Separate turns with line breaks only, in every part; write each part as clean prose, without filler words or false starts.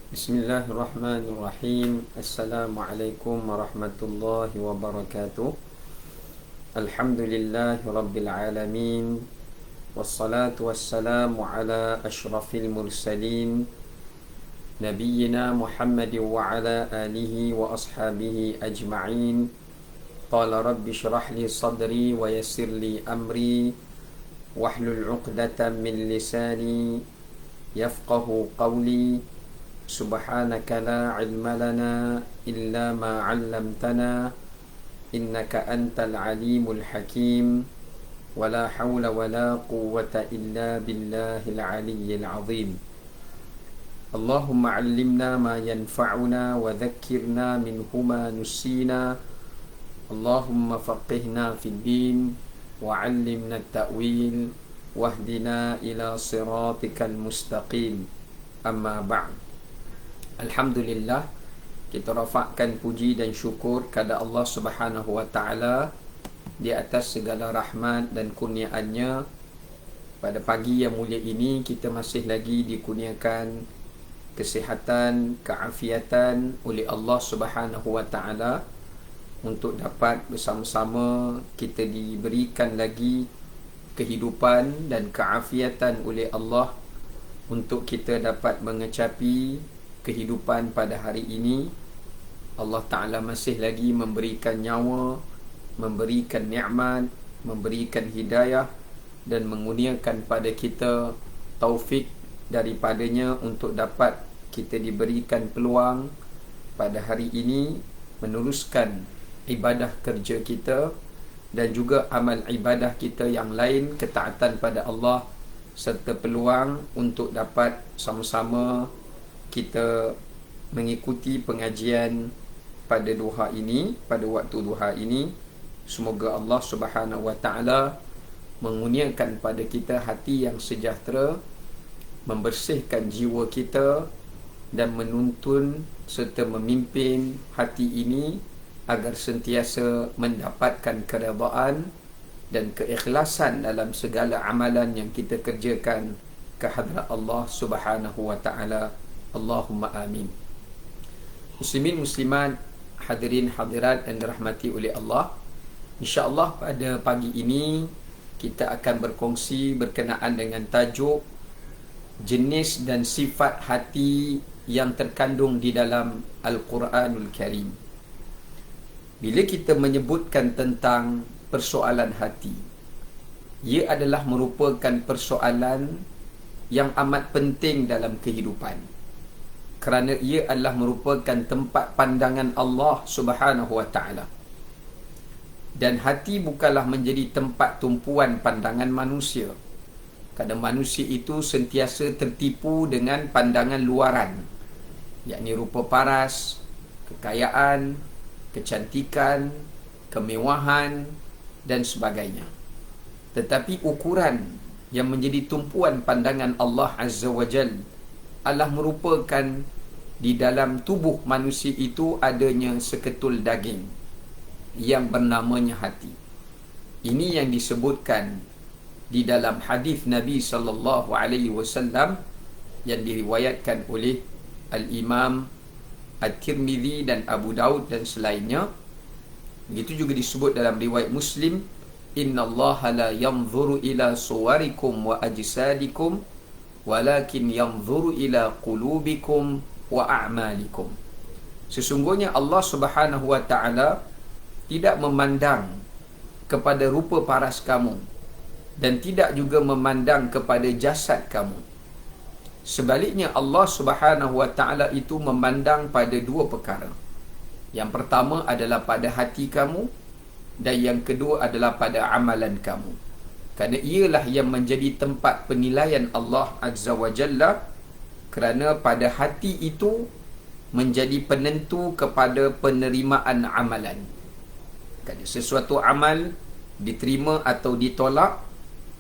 Bismillahirrahmanirrahim. Assalamualaikum warahmatullahi wabarakatuh. Alhamdulillahi rabbil alamin. Wassalatu wassalamu ala ashrafil mursalin Nabiyyina Muhammadin wa ala alihi wa ashabihi ajma'in. Qala rabbi shrah li sadri wa yassir li amri wahlul 'uqdatam min lisani yafqahu qawli. Subhanaka la ilma lana illa ma 'allamtana innaka antal alimul hakim wa la hawla wa la quwwata illa billahil aliyyil azim. Allahumma 'allimna ma yanfa'una wa dhakkirna minhu ma nusina. Allahumma faqihna fid din wa 'allimna at-ta'wil wahdina ila siratikal mustaqim. Amma ba'd. Alhamdulillah, kita rafakkan puji dan syukur kepada Allah Subhanahu wa taala di atas segala rahmat dan kurniaannya. Pada pagi yang mulia ini kita masih lagi dikurniakan kesihatan, keafiatan oleh Allah Subhanahu wa taala untuk dapat bersama-sama kita diberikan lagi kehidupan dan keafiatan oleh Allah untuk kita dapat mengecapi kehidupan pada hari ini. Allah Ta'ala masih lagi memberikan nyawa, memberikan nikmat, memberikan hidayah dan mengurniakan pada kita taufik daripadanya untuk dapat kita diberikan peluang pada hari ini meneruskan ibadah kerja kita dan juga amal ibadah kita yang lain, ketaatan pada Allah, serta peluang untuk dapat sama-sama kita mengikuti pengajian pada duha ini, pada waktu duha ini. Semoga Allah Subhanahu wa taala mengurniakan pada kita hati yang sejahtera, membersihkan jiwa kita dan menuntun serta memimpin hati ini agar sentiasa mendapatkan keredaan dan keikhlasan dalam segala amalan yang kita kerjakan ke hadrat Allah Subhanahu wa taala. Allahumma amin. Muslimin muslimat, hadirin hadirat yang dirahmati oleh Allah, insya-Allah pada pagi ini kita akan berkongsi berkenaan dengan tajuk jenis dan sifat hati yang terkandung di dalam Al-Quranul Karim. Bila kita menyebutkan tentang persoalan hati, ia adalah merupakan persoalan yang amat penting dalam kehidupan, kerana ia adalah merupakan tempat pandangan Allah Subhanahu wa taala. Dan hati bukanlah menjadi tempat tumpuan pandangan manusia, kerana manusia itu sentiasa tertipu dengan pandangan luaran, yakni rupa paras, kekayaan, kecantikan, kemewahan dan sebagainya. Tetapi ukuran yang menjadi tumpuan pandangan Allah Azza wa Jalla adalah merupakan di dalam tubuh manusia itu adanya seketul daging yang bernamanya hati. Ini yang disebutkan di dalam hadis Nabi sallallahu alaihi wasallam yang diriwayatkan oleh Al-Imam At-Tirmizi dan Abu Daud dan selainnya. Begitu juga disebut dalam riwayat Muslim, innallaha la yanzuru ila suwarikum wa ajsadikum walakin yanzuru ila qulubikum wa a'malikum. Sesungguhnya Allah Subhanahu wa taala tidak memandang kepada rupa paras kamu dan tidak juga memandang kepada jasad kamu. Sebaliknya Allah Subhanahu wa taala itu memandang pada dua perkara. Yang pertama adalah pada hati kamu dan yang kedua adalah pada amalan kamu. Kerana ialah yang menjadi tempat penilaian Allah Azza wa Jalla, kerana pada hati itu menjadi penentu kepada penerimaan amalan. Kerana sesuatu amal diterima atau ditolak,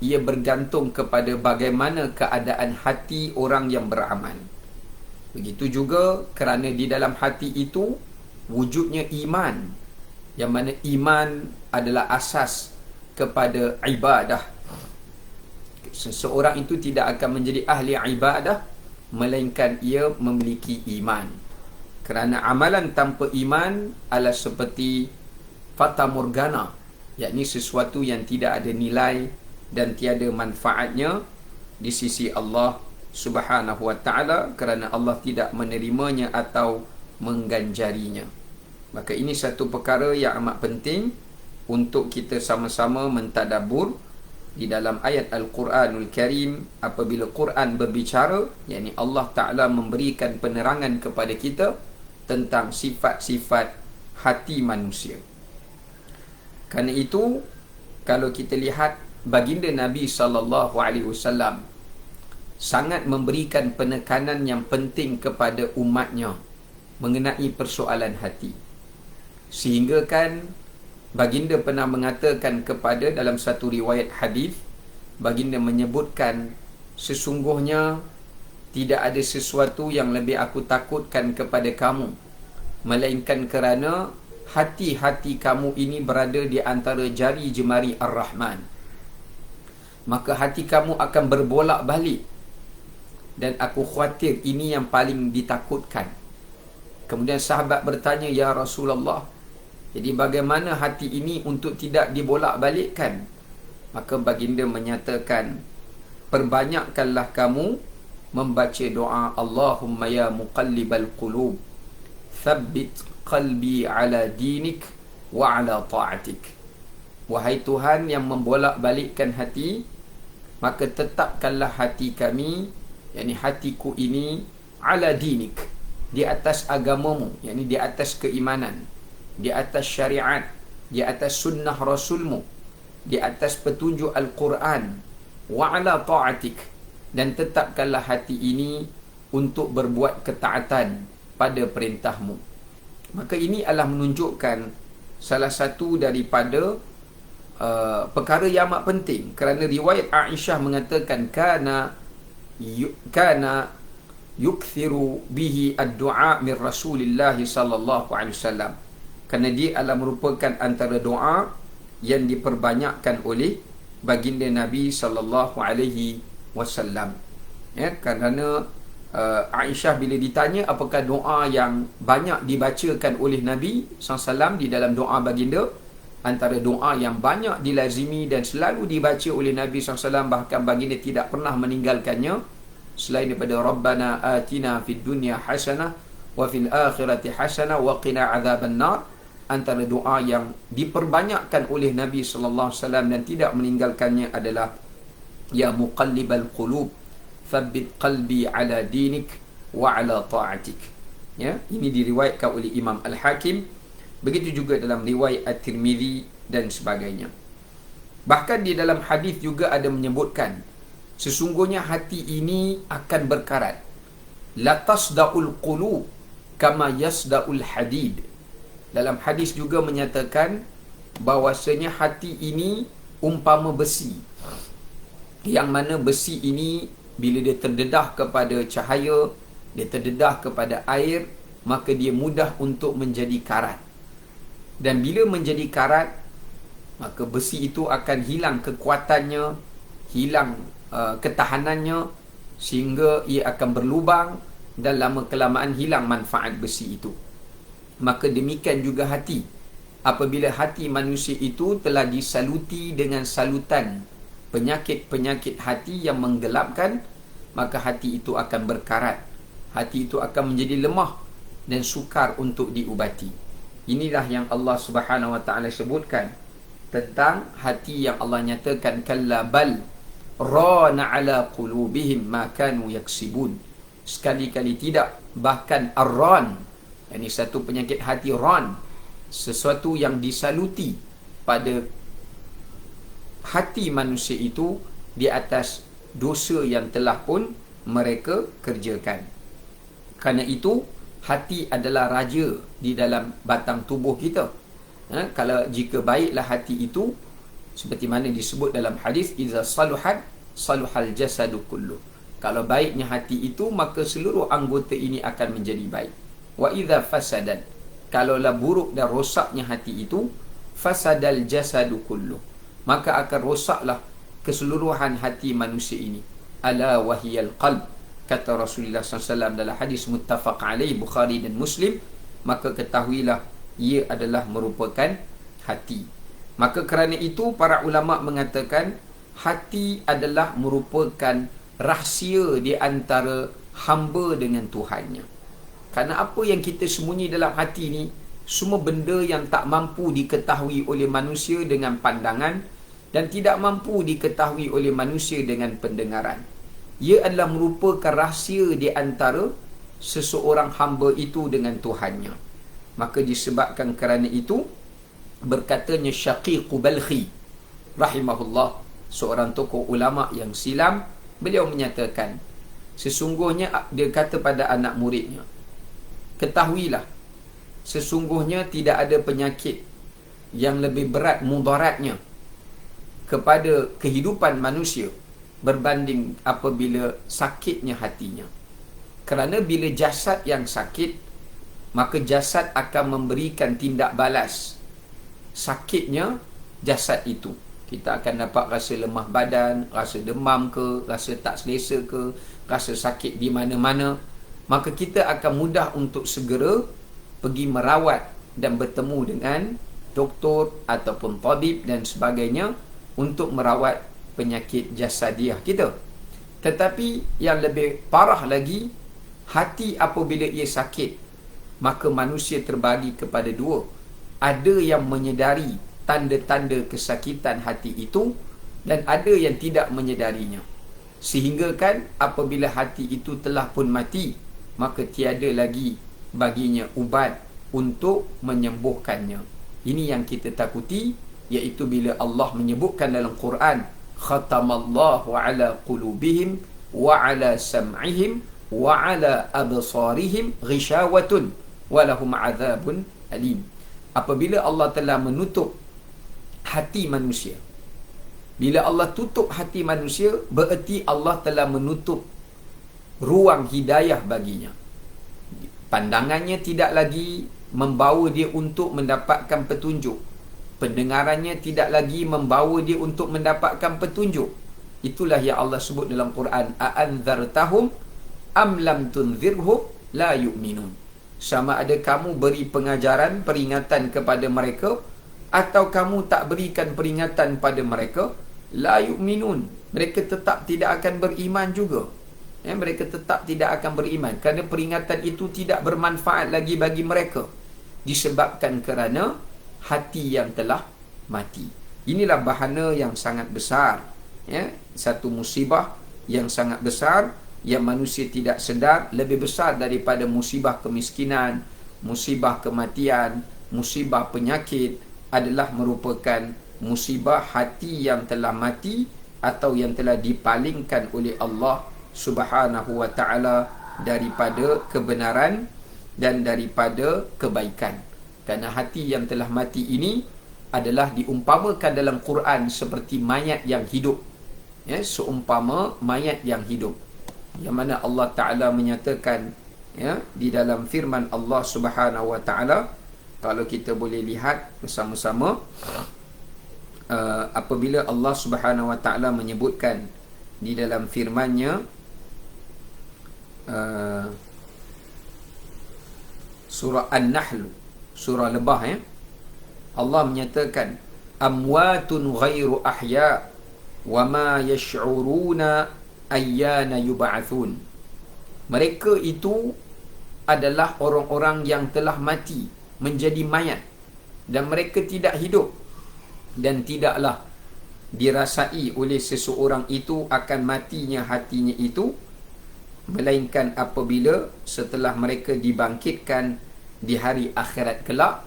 ia bergantung kepada bagaimana keadaan hati orang yang beramal. Begitu juga kerana di dalam hati itu wujudnya iman, yang mana iman adalah asas kepada ibadah. Seseorang itu tidak akan menjadi ahli ibadah melainkan ia memiliki iman. Kerana amalan tanpa iman adalah seperti fata morgana, yakni sesuatu yang tidak ada nilai dan tiada manfaatnya di sisi Allah Subhanahu wa ta'ala, kerana Allah tidak menerimanya atau mengganjarinya. Maka ini satu perkara yang amat penting untuk kita sama-sama mentadabbur di dalam ayat Al-Quranul Karim. Apabila Quran berbicara, yakni Allah Ta'ala memberikan penerangan kepada kita tentang sifat-sifat hati manusia. Kerana itu, kalau kita lihat baginda Nabi SAW sangat memberikan penekanan yang penting kepada umatnya mengenai persoalan hati. Sehingga kan baginda pernah mengatakan kepada, dalam satu riwayat hadis, baginda menyebutkan, sesungguhnya tidak ada sesuatu yang lebih aku takutkan kepada kamu, melainkan kerana hati-hati kamu ini berada di antara jari jemari Ar-Rahman. Maka hati kamu akan berbolak-balik, dan aku khawatir ini yang paling ditakutkan. Kemudian sahabat bertanya, ya Rasulullah, jadi bagaimana hati ini untuk tidak dibolak-balikkan? Maka baginda menyatakan, perbanyakkanlah kamu membaca doa, Allahumma ya muqallibal qulub, thabbit qalbi ala dinik wa ala ta'atik. Wahai Tuhan yang membolak-balikkan hati, maka tetapkanlah hati kami, yakni hatiku ini, ala dinik, di atas agamamu, yakni di atas keimanan, di atas syariat, di atas sunnah Rasulmu, di atas petunjuk Al-Quran, wa ala ta'atik, dan tetapkanlah hati ini untuk berbuat ketaatan pada perintahmu. Maka ini adalah menunjukkan salah satu daripada perkara yang amat penting, kerana riwayat Aisyah mengatakan, kana yukthiru bihi ad-du'a min Rasulillah sallallahu alaihi wasallam, kerana dia adalah merupakan antara doa yang diperbanyakkan oleh baginda Nabi sallallahu alaihi wasallam. Ya, kerana Aisyah bila ditanya apakah doa yang banyak dibacakan oleh Nabi SAW di dalam doa baginda, antara doa yang banyak dilazimi dan selalu dibaca oleh Nabi SAW, bahkan baginda tidak pernah meninggalkannya, selain daripada Rabbana atina fid dunya hasanah wa fil akhirati hasanah wa qina adzaban nar, antara doa yang diperbanyakkan oleh Nabi SAW dan tidak meninggalkannya adalah ya muqallibal qulub, thabbit qalbi ala dinik wa ala ta'atik. Ya, ini diriwayatkan oleh Imam Al-Hakim. Begitu juga dalam riwayat At-Tirmidzi dan sebagainya. Bahkan di dalam hadis juga ada menyebutkan, sesungguhnya hati ini akan berkarat. La tasda'ul qulub kama yasda'ul hadid. Dalam hadis juga menyatakan bahwasanya hati ini umpama besi, yang mana besi ini bila dia terdedah kepada cahaya, dia terdedah kepada air, maka dia mudah untuk menjadi karat. Dan bila menjadi karat, maka besi itu akan hilang kekuatannya, hilang ketahanannya, sehingga ia akan berlubang dan lama kelamaan hilang manfaat besi itu. Maka demikian juga hati. Apabila hati manusia itu telah disaluti dengan salutan penyakit-penyakit hati yang menggelapkan, maka hati itu akan berkarat, hati itu akan menjadi lemah dan sukar untuk diubati. Inilah yang Allah Subhanahu wa ta'ala sebutkan tentang hati yang Allah nyatakan, kalla bal rana ala qulubihim ma kanu yaksibun. Sekali-kali tidak, bahkan ar-ran, ini satu penyakit hati, ran, sesuatu yang disaluti pada hati manusia itu di atas dosa yang telah pun mereka kerjakan. Kerana itu, hati adalah raja di dalam batang tubuh kita. Kalau jika baiklah hati itu, seperti mana disebut dalam hadis, iza saluhat saluhal jasadu kullu. Kalau baiknya hati itu, maka seluruh anggota ini akan menjadi baik. Wa iza fasadat, kalaulah buruk dan rosaknya hati itu, fasadal jasadu kullu, maka akan rosaklah keseluruhan hati manusia ini. Ala wahiyal qalb, kata Rasulullah SAW dalam hadis muttafaq alaih Bukhari dan Muslim, maka ketahuilah ia adalah merupakan hati. Maka kerana itu para ulama mengatakan hati adalah merupakan rahsia di antara hamba dengan Tuhannya. Kerana apa yang kita sembunyi dalam hati ni, semua benda yang tak mampu diketahui oleh manusia dengan pandangan dan tidak mampu diketahui oleh manusia dengan pendengaran. Ia adalah merupakan rahsia di antara seseorang hamba itu dengan Tuhannya. Maka disebabkan kerana itu, berkatanya Syaqiq Balkhi rahimahullah, seorang tokoh ulama yang silam, beliau menyatakan, sesungguhnya dia kata pada anak muridnya, ketahuilah, sesungguhnya tidak ada penyakit yang lebih berat mudaratnya kepada kehidupan manusia berbanding apabila sakitnya hatinya. Kerana bila jasad yang sakit, maka jasad akan memberikan tindak balas sakitnya jasad itu. Kita akan dapat rasa lemah badan, rasa demam ke, rasa tak selesa ke, rasa sakit di mana-mana. Maka kita akan mudah untuk segera pergi merawat dan bertemu dengan doktor ataupun tabib dan sebagainya untuk merawat penyakit jasadiah kita. Tetapi yang lebih parah lagi, hati apabila ia sakit, maka manusia terbagi kepada dua. Ada yang menyedari tanda-tanda kesakitan hati itu dan ada yang tidak menyedarinya. Sehingga kan apabila hati itu telah pun mati, maka tiada lagi baginya ubat untuk menyembuhkannya. Ini yang kita takuti, iaitu bila Allah menyebutkan dalam Quran, khatamallahu ala qulubihim wa ala sam'ihim wa ala absarihim ghishawatun wa lahum azabun alim. Apabila Allah telah menutup hati manusia, bila Allah tutup hati manusia, bererti Allah telah menutup ruang hidayah baginya. Pandangannya tidak lagi membawa dia untuk mendapatkan petunjuk. Pendengarannya tidak lagi membawa dia untuk mendapatkan petunjuk. Itulah yang Allah sebut dalam Quran, a'anzartahum am lam tunzirhum la yu'minun. Sama ada kamu beri pengajaran, peringatan kepada mereka, atau kamu tak berikan peringatan pada mereka, la yu'minun, mereka tetap tidak akan beriman juga. Mereka tetap tidak akan beriman kerana peringatan itu tidak bermanfaat lagi bagi mereka, disebabkan kerana hati yang telah mati. Inilah bahana yang sangat besar, satu musibah yang sangat besar yang manusia tidak sedar, lebih besar daripada musibah kemiskinan, musibah kematian, musibah penyakit, adalah merupakan musibah hati yang telah mati atau yang telah dipalingkan oleh Allah Subhanahu wa ta'ala daripada kebenaran dan daripada kebaikan. Kerana hati yang telah mati ini adalah diumpamakan dalam Quran seperti mayat yang hidup, seumpama mayat yang hidup, yang mana Allah Ta'ala menyatakan di dalam firman Allah Subhanahu wa ta'ala, kalau kita boleh lihat bersama-sama, apabila Allah Subhanahu wa ta'ala menyebutkan di dalam firman-Nya, surah An-Nahl, surah Lebah, Allah menyatakan, amwatun ghairu ahya wa ma yash'uruna ayyana yub'atsun. Mereka itu adalah orang-orang yang telah mati, menjadi mayat, dan mereka tidak hidup, dan tidaklah dirasai oleh seseorang itu akan matinya hatinya itu, melainkan apabila setelah mereka dibangkitkan di hari akhirat kelak,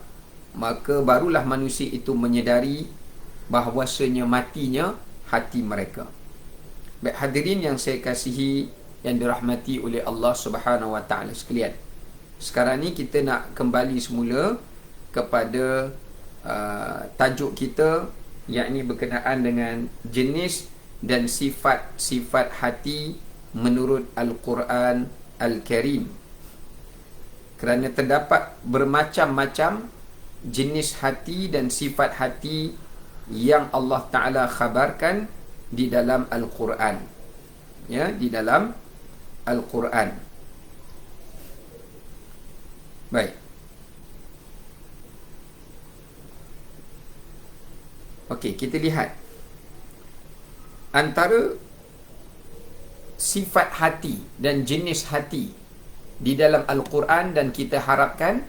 maka barulah manusia itu menyedari bahawasanya matinya hati mereka. Baik hadirin yang saya kasihi, yang dirahmati oleh Allah Subhanahu wa ta'ala sekalian, sekarang ni kita nak kembali semula kepada tajuk kita, yakni berkenaan dengan jenis dan sifat-sifat hati menurut Al-Quran Al-Karim. Kerana terdapat bermacam-macam jenis hati dan sifat hati yang Allah Ta'ala khabarkan di dalam Al-Quran, di dalam Al-Quran. Baik. Okey, kita lihat antara sifat hati dan jenis hati di dalam Al-Quran, dan kita harapkan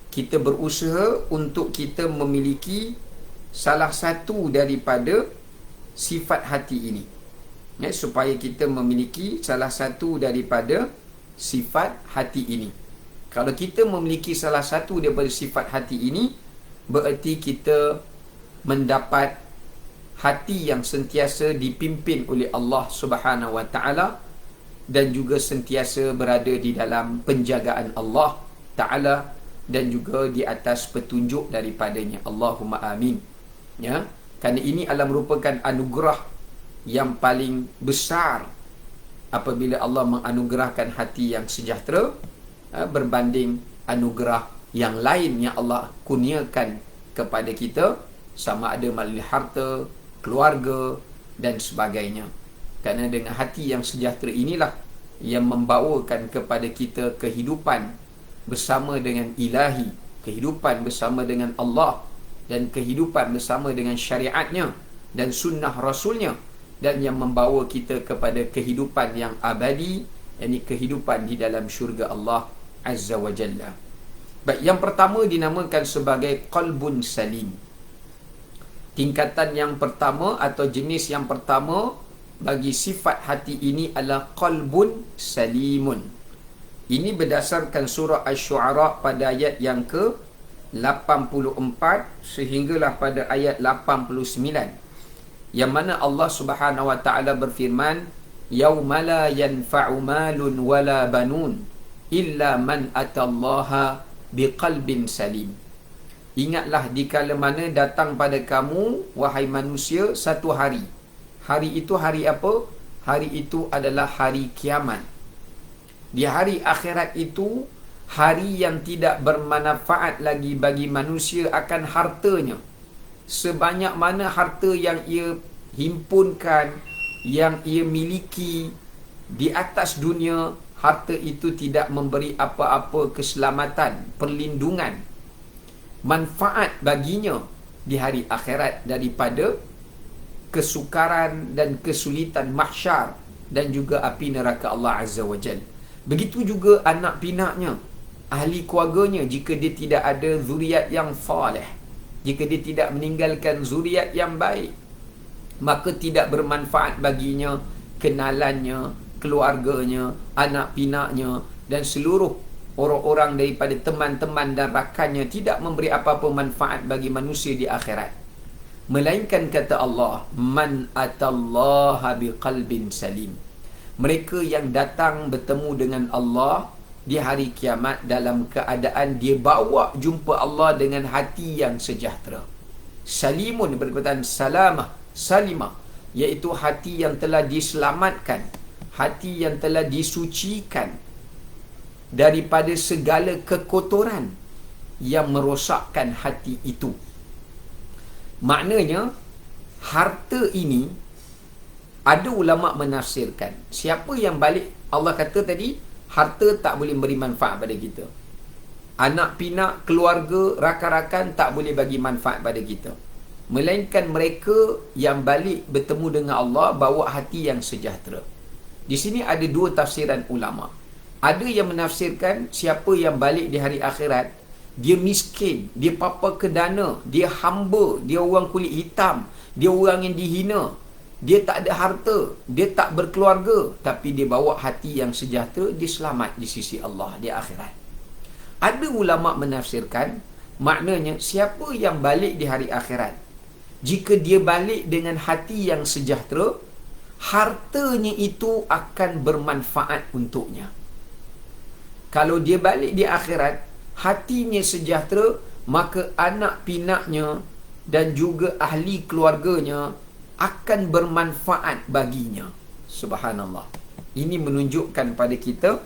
kita berusaha untuk kita memiliki salah satu daripada sifat hati ini, ya, supaya kita memiliki salah satu daripada sifat hati ini. Kalau kita memiliki salah satu daripada sifat hati ini, bererti kita mendapat hati yang sentiasa dipimpin oleh Allah Subhanahu Wa Taala dan juga sentiasa berada di dalam penjagaan Allah Taala dan juga di atas petunjuk daripadanya. Allahumma amin. Ya, kerana ini adalah merupakan anugerah yang paling besar apabila Allah menganugerahkan hati yang sejahtera, berbanding anugerah yang lain yang Allah kurniakan kepada kita, sama ada melalui harta, keluarga dan sebagainya. Kerana dengan hati yang sejahtera inilah yang membawakan kepada kita kehidupan bersama dengan ilahi, kehidupan bersama dengan Allah, dan kehidupan bersama dengan syariatnya dan sunnah rasulnya, dan yang membawa kita kepada kehidupan yang abadi, yakni kehidupan di dalam syurga Allah Azza wa Jalla. Baik, yang pertama dinamakan sebagai qalbun salim. Tingkatan yang pertama atau jenis yang pertama bagi sifat hati ini adalah qalbun salimun. Ini berdasarkan surah Asy-Syu'ara pada ayat yang ke-84 sehinggalah pada ayat 89, yang mana Allah Subhanahu wa taala berfirman, yauma la yanfa'u malun wala banun illa man atallaha biqalbin salim. Ingatlah dikala mana datang pada kamu, wahai manusia, satu hari. Hari itu hari apa? Hari itu adalah hari kiamat. Di hari akhirat itu, hari yang tidak bermanfaat lagi bagi manusia akan hartanya. Sebanyak mana harta yang ia himpunkan, yang ia miliki di atas dunia, harta itu tidak memberi apa-apa keselamatan, perlindungan, manfaat baginya di hari akhirat daripada kesukaran dan kesulitan mahsyar dan juga api neraka Allah Azza wa Jalla. Begitu juga anak pinaknya, ahli keluarganya, jika dia tidak ada zuriat yang saleh, jika dia tidak meninggalkan zuriat yang baik, maka tidak bermanfaat baginya kenalannya, keluarganya, anak pinaknya dan seluruh orang-orang daripada teman-teman dan rakannya, tidak memberi apa-apa manfaat bagi manusia di akhirat. Melainkan kata Allah, man atallaha biqalbin salim. Mereka yang datang bertemu dengan Allah di hari kiamat dalam keadaan dia bawa jumpa Allah dengan hati yang sejahtera. Salimun berkaitan salamah, salimah, iaitu hati yang telah diselamatkan, hati yang telah disucikan daripada segala kekotoran yang merosakkan hati itu. Maknanya, harta ini, ada ulama menafsirkan, siapa yang balik, Allah kata tadi, harta tak boleh beri manfaat pada kita. Anak pinak, keluarga, rakan-rakan tak boleh bagi manfaat pada kita. Melainkan mereka yang balik bertemu dengan Allah, bawa hati yang sejahtera. Di sini ada dua tafsiran ulama. Ada yang menafsirkan siapa yang balik di hari akhirat, dia miskin, dia papa kedana, dia hamba, dia orang kulit hitam, dia orang yang dihina, dia tak ada harta, dia tak berkeluarga, tapi dia bawa hati yang sejahtera, dia selamat di sisi Allah di akhirat. Ada ulama menafsirkan, maknanya siapa yang balik di hari akhirat, jika dia balik dengan hati yang sejahtera, hartanya itu akan bermanfaat untuknya. Kalau dia balik di akhirat, hatinya sejahtera, maka anak pinaknya dan juga ahli keluarganya akan bermanfaat baginya. Subhanallah. Ini menunjukkan pada kita,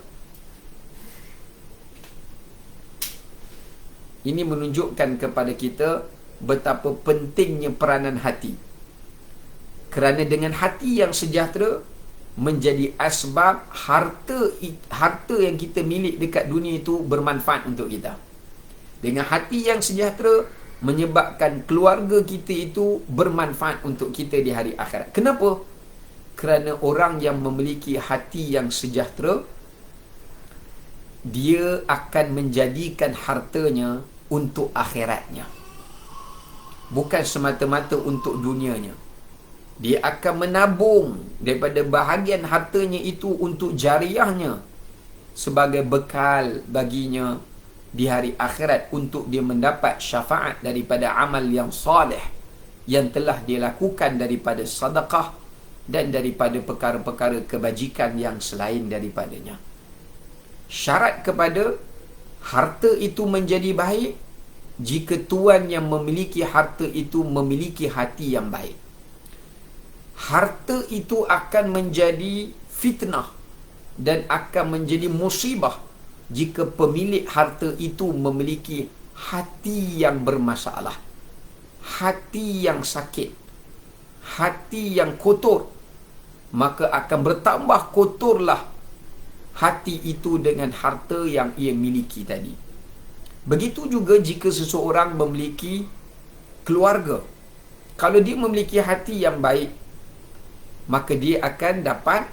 ini menunjukkan kepada kita betapa pentingnya peranan hati. Kerana dengan hati yang sejahtera, menjadi asbab harta yang kita milik dekat dunia itu bermanfaat untuk kita. Dengan hati yang sejahtera menyebabkan keluarga kita itu bermanfaat untuk kita di hari akhirat. Kenapa? Kerana orang yang memiliki hati yang sejahtera, dia akan menjadikan hartanya untuk akhiratnya, bukan semata-mata untuk dunianya. Dia akan menabung daripada bahagian hartanya itu untuk jariahnya, sebagai bekal baginya di hari akhirat, untuk dia mendapat syafaat daripada amal yang soleh yang telah dia lakukan daripada sedekah dan daripada perkara-perkara kebajikan yang selain daripadanya. Syarat kepada harta itu menjadi baik jika tuan yang memiliki harta itu memiliki hati yang baik. Harta itu akan menjadi fitnah dan akan menjadi musibah jika pemilik harta itu memiliki hati yang bermasalah, hati yang sakit, hati yang kotor. Maka akan bertambah kotorlah hati itu dengan harta yang ia miliki tadi. Begitu juga jika seseorang memiliki keluarga. Kalau dia memiliki hati yang baik, maka dia akan dapat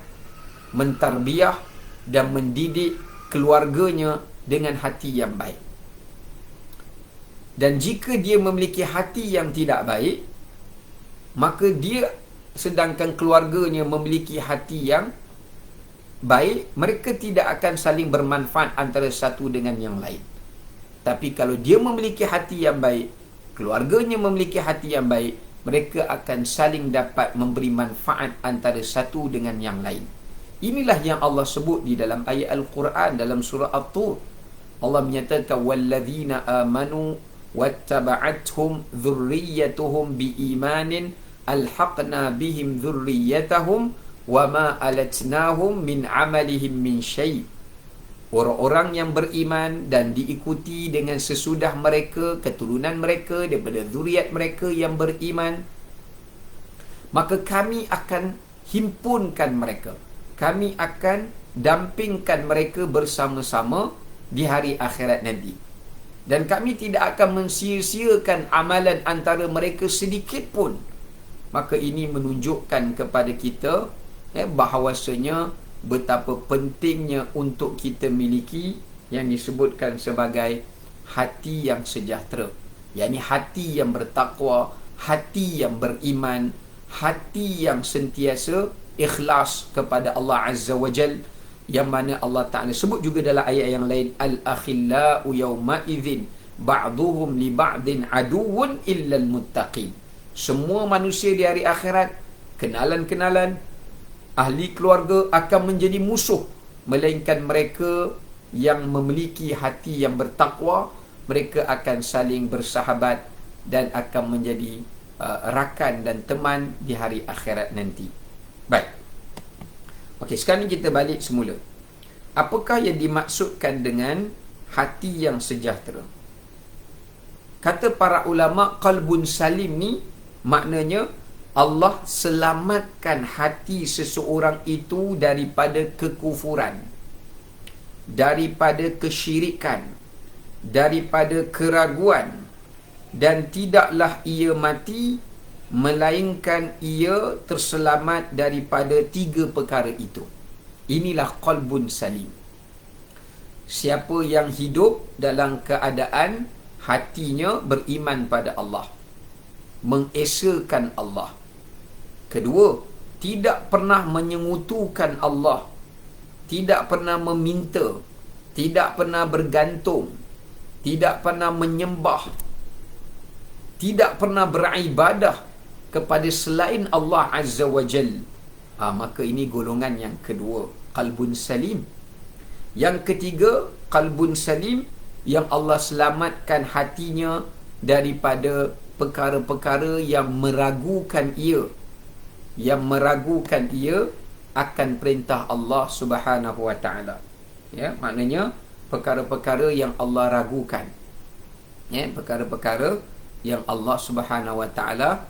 mentarbiah dan mendidik keluarganya dengan hati yang baik. Dan jika dia memiliki hati yang tidak baik, maka dia, sedangkan keluarganya memiliki hati yang baik, mereka tidak akan saling bermanfaat antara satu dengan yang lain. Tapi kalau dia memiliki hati yang baik, keluarganya memiliki hati yang baik, mereka akan saling dapat memberi manfaat antara satu dengan yang lain. Inilah yang Allah sebut di dalam ayat Al-Quran dalam surah At-Tur. Allah menyatakan walladzina amanu wattaba'athum dhurriyyatuhum biimanin alhaqna bihim dhurriyyatahum wama alatnahum min amalihim min syai'. Orang-orang yang beriman dan diikuti dengan sesudah mereka, keturunan mereka daripada zuriat mereka yang beriman, maka kami akan himpunkan mereka, kami akan dampingkan mereka bersama-sama di hari akhirat nanti. Dan kami tidak akan mensia-siakan amalan antara mereka sedikit pun. Maka ini menunjukkan kepada kita bahawasanya betapa pentingnya untuk kita miliki yang disebutkan sebagai hati yang sejahtera, yakni hati yang bertakwa, hati yang beriman, hati yang sentiasa ikhlas kepada Allah Azza wa Jal, yang mana Allah Ta'ala sebut juga dalam ayat yang lain, al-akhillau yawma idzin ba'duhum li ba'din aduwwun illa al-muttaqin. Semua manusia di hari akhirat, kenalan-kenalan, ahli keluarga akan menjadi musuh, melainkan mereka yang memiliki hati yang bertakwa, mereka akan saling bersahabat dan akan menjadi rakan dan teman di hari akhirat nanti. Baik. Okey, sekarang kita balik semula. Apakah yang dimaksudkan dengan hati yang sejahtera? Kata para ulama, qalbun salim ni maknanya Allah selamatkan hati seseorang itu daripada kekufuran, daripada kesyirikan, daripada keraguan, dan tidaklah ia mati melainkan ia terselamat daripada 3 perkara itu. Inilah qalbun salim. Siapa yang hidup dalam keadaan hatinya beriman pada Allah, mengesakan Allah. Kedua, tidak pernah menyengutukan Allah, tidak pernah meminta, tidak pernah bergantung, tidak pernah menyembah, tidak pernah beribadah kepada selain Allah Azza wa Jal. Maka ini golongan yang kedua, qalbun salim. Yang ketiga, qalbun salim yang Allah selamatkan hatinya daripada perkara-perkara yang meragukan ia, akan perintah Allah Subhanahu wa taala. Ya, maknanya perkara-perkara yang Allah ragukan. Ya, perkara-perkara yang Allah Subhanahu wa taala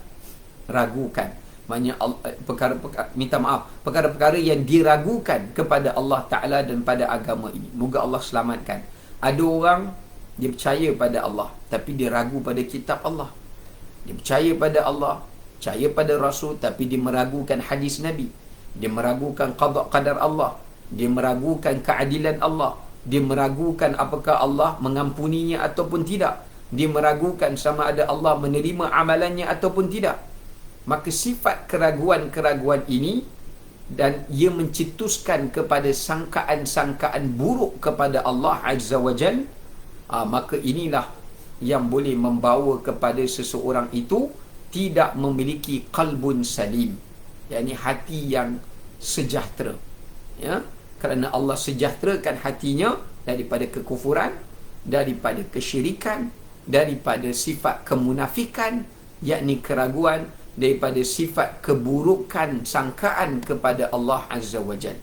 ragukan. Maknanya perkara-perkara, minta maaf, perkara-perkara yang diragukan kepada Allah Ta'ala dan pada agama ini. Moga Allah selamatkan. Ada orang, dia percaya pada Allah, tapi dia ragu pada kitab Allah. Dia percaya pada Allah, percaya pada Rasul, tapi dia meragukan hadis Nabi. Dia meragukan qada qadar Allah. Dia meragukan keadilan Allah. Dia meragukan apakah Allah mengampuninya ataupun tidak. Dia meragukan sama ada Allah menerima amalannya ataupun tidak. Maka sifat keraguan-keraguan ini, dan ia mencetuskan kepada sangkaan-sangkaan buruk kepada Allah Azza wa Jal, maka inilah yang boleh membawa kepada seseorang itu tidak memiliki qalbun salim, yakni hati yang sejahtera, ya, kerana Allah sejahterakan hatinya daripada kekufuran, daripada kesyirikan, daripada sifat kemunafikan, yakni keraguan, daripada sifat keburukan sangkaan kepada Allah Azza wa Jal.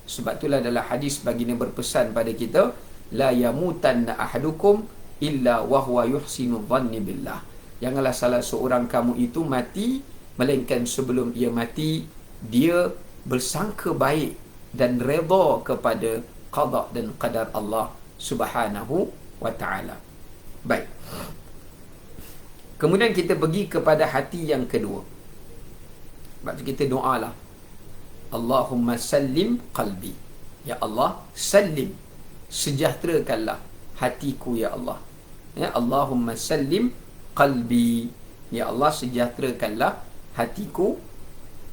Sebab itulah dalam hadis baginda berpesan pada kita, la yamutanna ahadukum illa wa huwa yuhsinu dhanni billah. Janganlah salah seorang kamu itu mati, melainkan sebelum ia mati, dia bersangka baik dan redha kepada qada dan qadar Allah Subhanahu wa ta'ala. Baik. Kemudian kita pergi kepada hati yang kedua. Sebab tu kita doalah, Allahumma sallim qalbi. Ya Allah, sallim, sejahterakanlah hatiku ya Allah. Ya, Allahumma sallim qalbi. Ya Allah, sejahterakanlah hatiku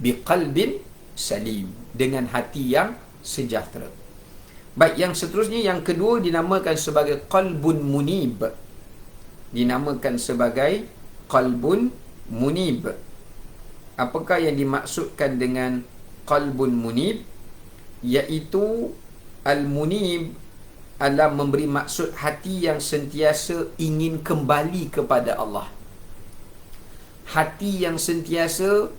biqalbin salim, dengan hati yang sejahtera. Baik, yang seterusnya, yang kedua dinamakan sebagai qalbun munib. Dinamakan sebagai qalbun munib. Apakah yang dimaksudkan dengan qalbun munib? Iaitu al-munib adalah memberi maksud hati yang sentiasa ingin kembali kepada Allah. Hati yang sentiasa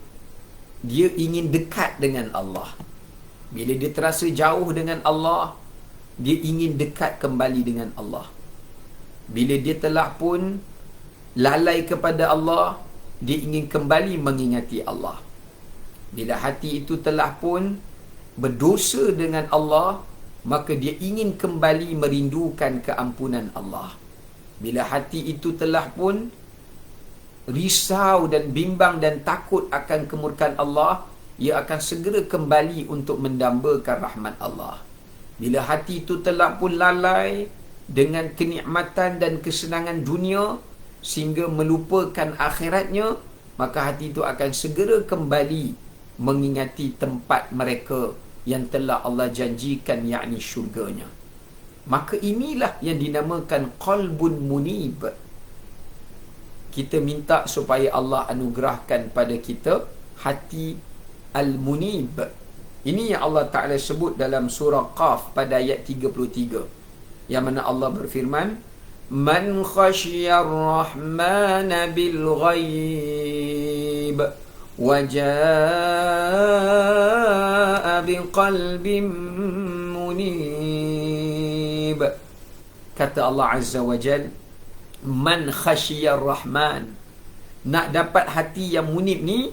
dia ingin dekat dengan Allah. Bila dia terasa jauh dengan Allah, dia ingin dekat kembali dengan Allah. Bila dia telah pun lalai kepada Allah, dia ingin kembali mengingati Allah. Bila hati itu telah pun berdosa dengan Allah, maka dia ingin kembali merindukan keampunan Allah. Bila hati itu telah pun risau dan bimbang dan takut akan kemurkaan Allah, ia akan segera kembali untuk mendambakan rahmat Allah. Bila hati itu telah pun lalai dengan kenikmatan dan kesenangan dunia sehingga melupakan akhiratnya, maka hati itu akan segera kembali mengingati tempat mereka yang telah Allah janjikan, yakni syurganya. Maka inilah yang dinamakan qalbun munib. Kita minta supaya Allah anugerahkan pada kita hati al-munib. Ini yang Allah Ta'ala sebut dalam surah Qaf pada ayat 33, yang mana Allah berfirman, man khasyiyar rahmana bil ghaib wa jaa biqalbin munib. Kata Allah Azza wa Jal, man khasyiyar rahman. Nak dapat hati yang munib ni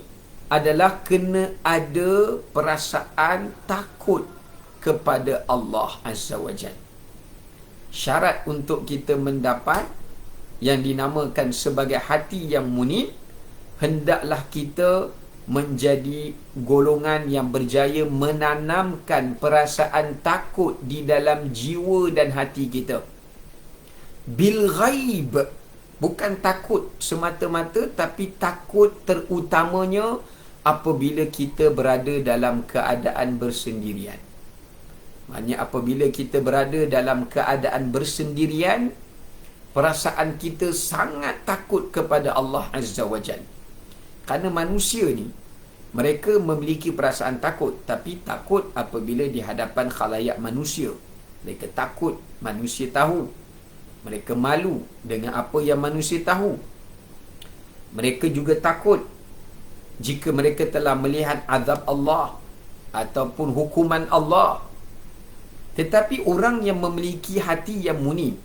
adalah kena ada perasaan takut kepada Allah Azza wa Jal. Syarat untuk kita mendapat yang dinamakan sebagai hati yang munib, hendaklah kita menjadi golongan yang berjaya menanamkan perasaan takut di dalam jiwa dan hati kita. Bil ghaib, bukan takut semata-mata, tapi takut terutamanya apabila kita berada dalam keadaan bersendirian. Maksudnya apabila kita berada dalam keadaan bersendirian, perasaan kita sangat takut kepada Allah Azza wa Jal. Kerana manusia ni, mereka memiliki perasaan takut, tapi takut apabila di hadapan khalayak manusia. Mereka takut manusia tahu. Mereka malu dengan apa yang manusia tahu. Mereka juga takut jika mereka telah melihat azab Allah ataupun hukuman Allah. Tetapi orang yang memiliki hati yang munib,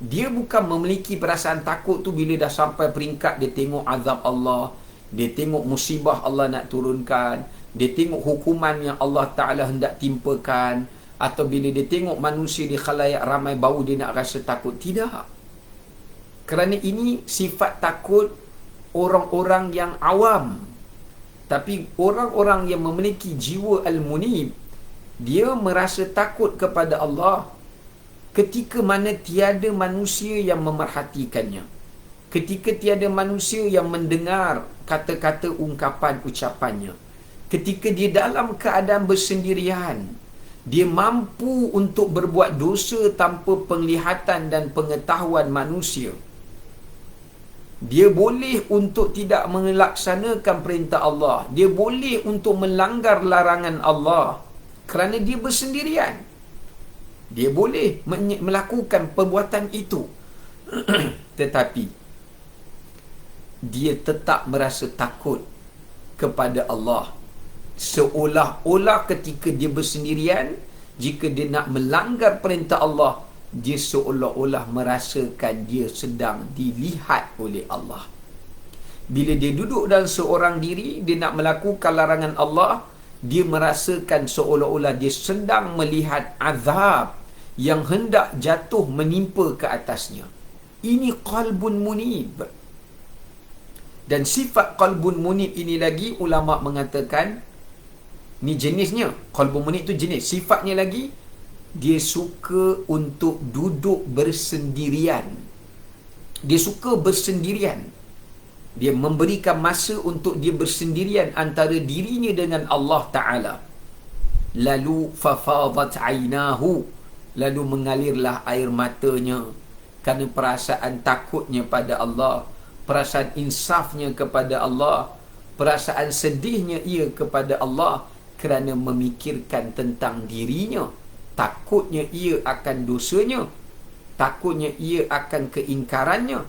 dia bukan memiliki perasaan takut tu bila dah sampai peringkat dia tengok azab Allah, dia tengok musibah Allah nak turunkan, dia tengok hukuman yang Allah Ta'ala hendak timpakan, atau bila dia tengok manusia di khalayak ramai baru dia nak rasa takut. Tidak. Kerana ini sifat takut orang-orang yang awam. Tapi orang-orang yang memiliki jiwa al-munib, dia merasa takut kepada Allah ketika mana tiada manusia yang memerhatikannya, ketika tiada manusia yang mendengar kata-kata ungkapan ucapannya, ketika dia dalam keadaan bersendirian, dia mampu untuk berbuat dosa tanpa penglihatan dan pengetahuan manusia. Dia boleh untuk tidak melaksanakan perintah Allah, dia boleh untuk melanggar larangan Allah kerana dia bersendirian. Dia boleh melakukan perbuatan itu. Tetapi dia tetap merasa takut kepada Allah, seolah-olah ketika dia bersendirian, jika dia nak melanggar perintah Allah, dia seolah-olah merasakan dia sedang dilihat oleh Allah. Bila dia duduk dalam seorang diri, dia nak melakukan larangan Allah, dia merasakan seolah-olah dia sedang melihat azab yang hendak jatuh menimpa ke atasnya. Ini qalbun munib. Dan sifat qalbun munib ini lagi ulama mengatakan, ni jenisnya, qalbun munib tu jenis. Sifatnya lagi, dia suka untuk duduk bersendirian. Dia suka bersendirian. Dia memberikan masa untuk dia bersendirian antara dirinya dengan Allah Ta'ala. Lalu fafadat ainahu, lalu mengalirlah air matanya kerana perasaan takutnya pada Allah, perasaan insafnya kepada Allah, perasaan sedihnya ia kepada Allah kerana memikirkan tentang dirinya. Takutnya ia akan dosanya, takutnya ia akan keingkarannya.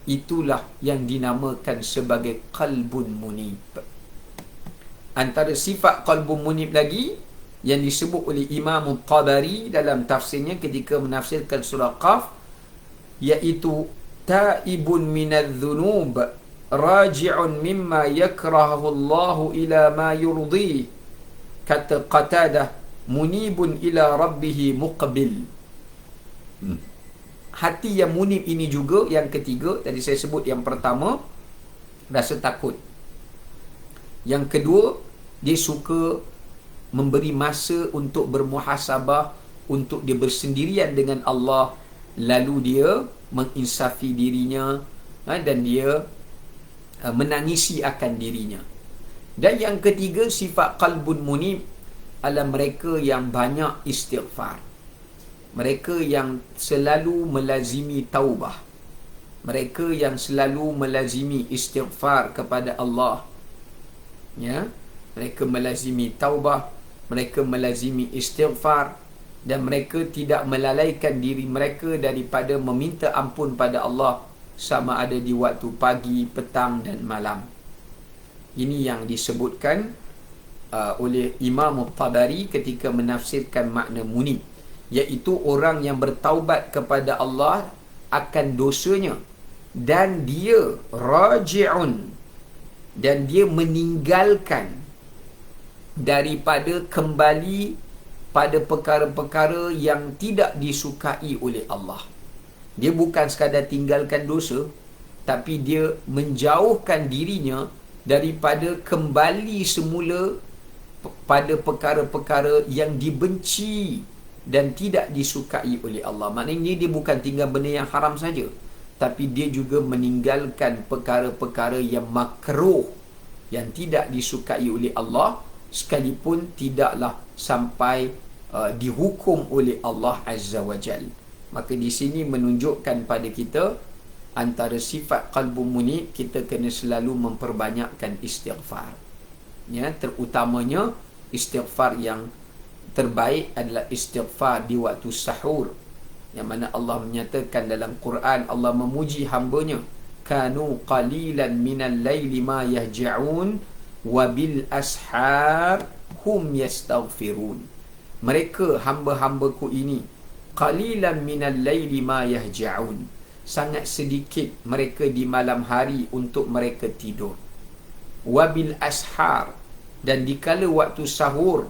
Itulah yang dinamakan sebagai qalbun munib. Antara sifat qalbun munib lagi yang disebut oleh Imam Tabari dalam tafsirnya ketika menafsirkan surah Qaf, iaitu taibun minadh-dhunub raji'un mimma yakrahu Allah ila ma yurdi. Kata Qatadah, munibun ila rabbihi muqbil. Hati yang munib ini juga yang ketiga. Tadi saya sebut yang pertama, rasa takut. Yang kedua, dia suka memberi masa untuk bermuhasabah, untuk dia bersendirian dengan Allah, lalu dia menginsafi dirinya, dan dia menangisi akan dirinya. Dan yang ketiga, sifat qalbun munib adalah mereka yang banyak istighfar, mereka yang selalu melazimi taubah, mereka yang selalu melazimi istighfar kepada Allah. Ya, mereka melazimi taubah, mereka melazimi istighfar, dan mereka tidak melalaikan diri mereka daripada meminta ampun pada Allah, sama ada di waktu pagi, petang dan malam. Ini yang disebutkan oleh Imam Tabari ketika menafsirkan makna munib, iaitu orang yang bertaubat kepada Allah akan dosanya, dan dia raji'un, dan dia meninggalkan daripada kembali pada perkara-perkara yang tidak disukai oleh Allah. Dia bukan sekadar tinggalkan dosa, tapi dia menjauhkan dirinya daripada kembali semula pada perkara-perkara yang dibenci dan tidak disukai oleh Allah. Maknanya dia bukan tinggal benda yang haram saja, tapi dia juga meninggalkan perkara-perkara yang makruh, yang tidak disukai oleh Allah, sekalipun tidaklah sampai dihukum oleh Allah Azza wa Jal. Maka di sini menunjukkan pada kita antara sifat qalbun munib, kita kena selalu memperbanyakkan istighfar. Ya, terutamanya istighfar yang terbaik adalah istighfar di waktu sahur, yang mana Allah menyatakan dalam Quran, Allah memuji hamba-Nya, kanu qalilan minal laili ma yahja'un wa bil ashar hum yastaghfirun. Mereka hamba-hambaku ini, qalilan minal laili ma yahja'un, sangat sedikit mereka di malam hari untuk mereka tidur. wabil ashar, dan dikala waktu sahur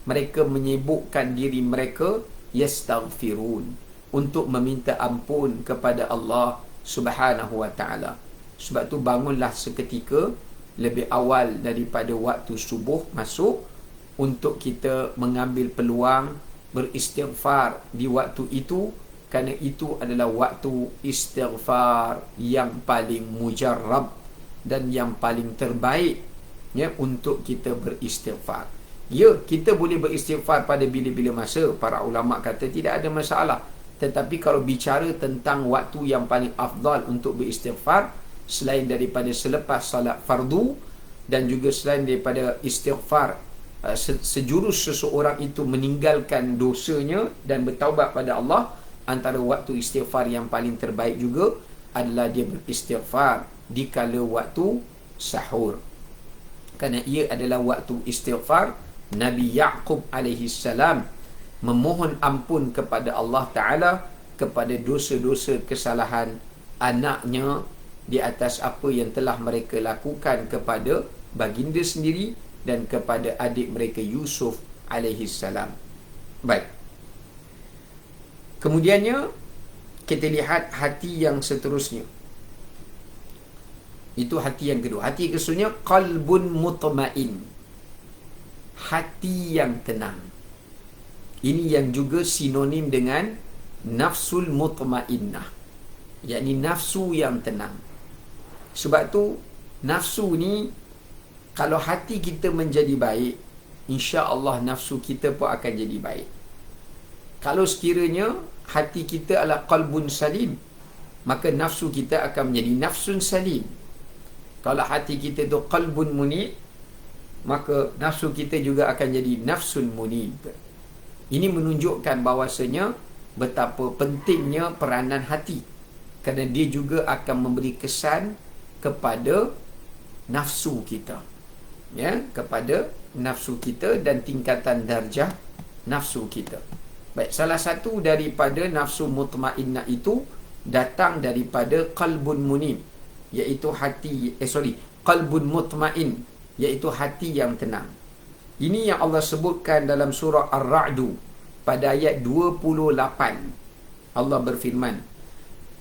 mereka menyibukkan diri mereka yastaghfirun, untuk meminta ampun kepada Allah Subhanahu wa taala. Sebab tu bangunlah seketika lebih awal daripada waktu subuh masuk, untuk kita mengambil peluang beristighfar di waktu itu, kerana itu adalah waktu istighfar yang paling mujarrab dan yang paling terbaik, ya, untuk kita beristighfar. Ya, kita boleh beristighfar pada bila-bila masa, para ulama kata tidak ada masalah. Tetapi kalau bicara tentang waktu yang paling afdal untuk beristighfar, selain daripada selepas salat fardu, dan juga selain daripada istighfar sejurus seseorang itu meninggalkan dosanya dan bertaubat pada Allah, antara waktu istighfar yang paling terbaik juga adalah dia beristighfar di kala waktu sahur, kerana ia adalah waktu istighfar Nabi Yaqub alaihi salam memohon ampun kepada Allah Ta'ala kepada dosa-dosa kesalahan anaknya di atas apa yang telah mereka lakukan kepada baginda sendiri dan kepada adik mereka Yusuf alaihi salam. Baik. Kemudiannya kita lihat hati yang seterusnya. Itu hati yang kedua. Hati keseterusnya qalbun mutmain. Hati yang tenang. Ini yang juga sinonim dengan nafsul mutmainnah, yakni nafsu yang tenang. Sebab tu nafsu ni, kalau hati kita menjadi baik, insya-Allah nafsu kita pun akan jadi baik. Kalau sekiranya hati kita adalah qalbun salim, maka nafsu kita akan menjadi nafsun salim. Kalau hati kita tu qalbun munib, maka nafsu kita juga akan jadi nafsun munib. Ini menunjukkan bahawasanya betapa pentingnya peranan hati, kerana dia juga akan memberi kesan kepada nafsu kita, ya, kepada nafsu kita dan tingkatan darjah nafsu kita. Baik, salah satu daripada nafsu mutmainnah itu datang daripada qalbun munib, iaitu hati qalbun mutmain, iaitu hati yang tenang. Ini yang Allah sebutkan dalam surah Ar-Ra'du pada ayat 28. Allah berfirman,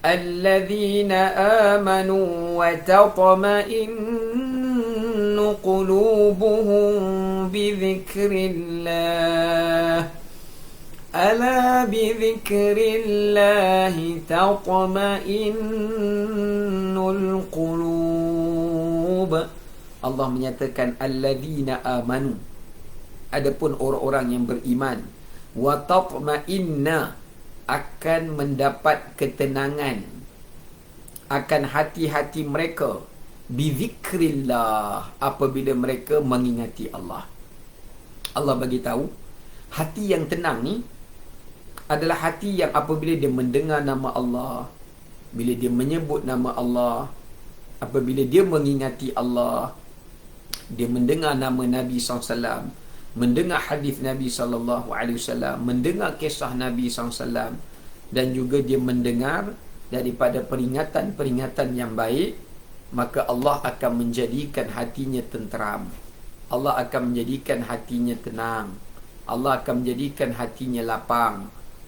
Alladzina amanu wa tatma'innu qulubuhum bi dzikrillah. Ala bi dzikrillahi tatma'innul qulub. Allah menyatakan alladzina amanu, adapun orang-orang yang beriman, wa tatma'inna, akan mendapat ketenangan, akan hati-hati mereka, bizikrillah, apabila mereka mengingati Allah. Allah bagi tahu hati yang tenang ni adalah hati yang apabila dia mendengar nama Allah, bila dia menyebut nama Allah, apabila dia mengingati Allah, dia mendengar nama Nabi SAW, mendengar hadis Nabi SAW, mendengar kisah Nabi SAW, dan juga dia mendengar daripada peringatan-peringatan yang baik, maka Allah akan menjadikan hatinya tenteram, Allah akan menjadikan hatinya tenang, Allah akan menjadikan hatinya lapang.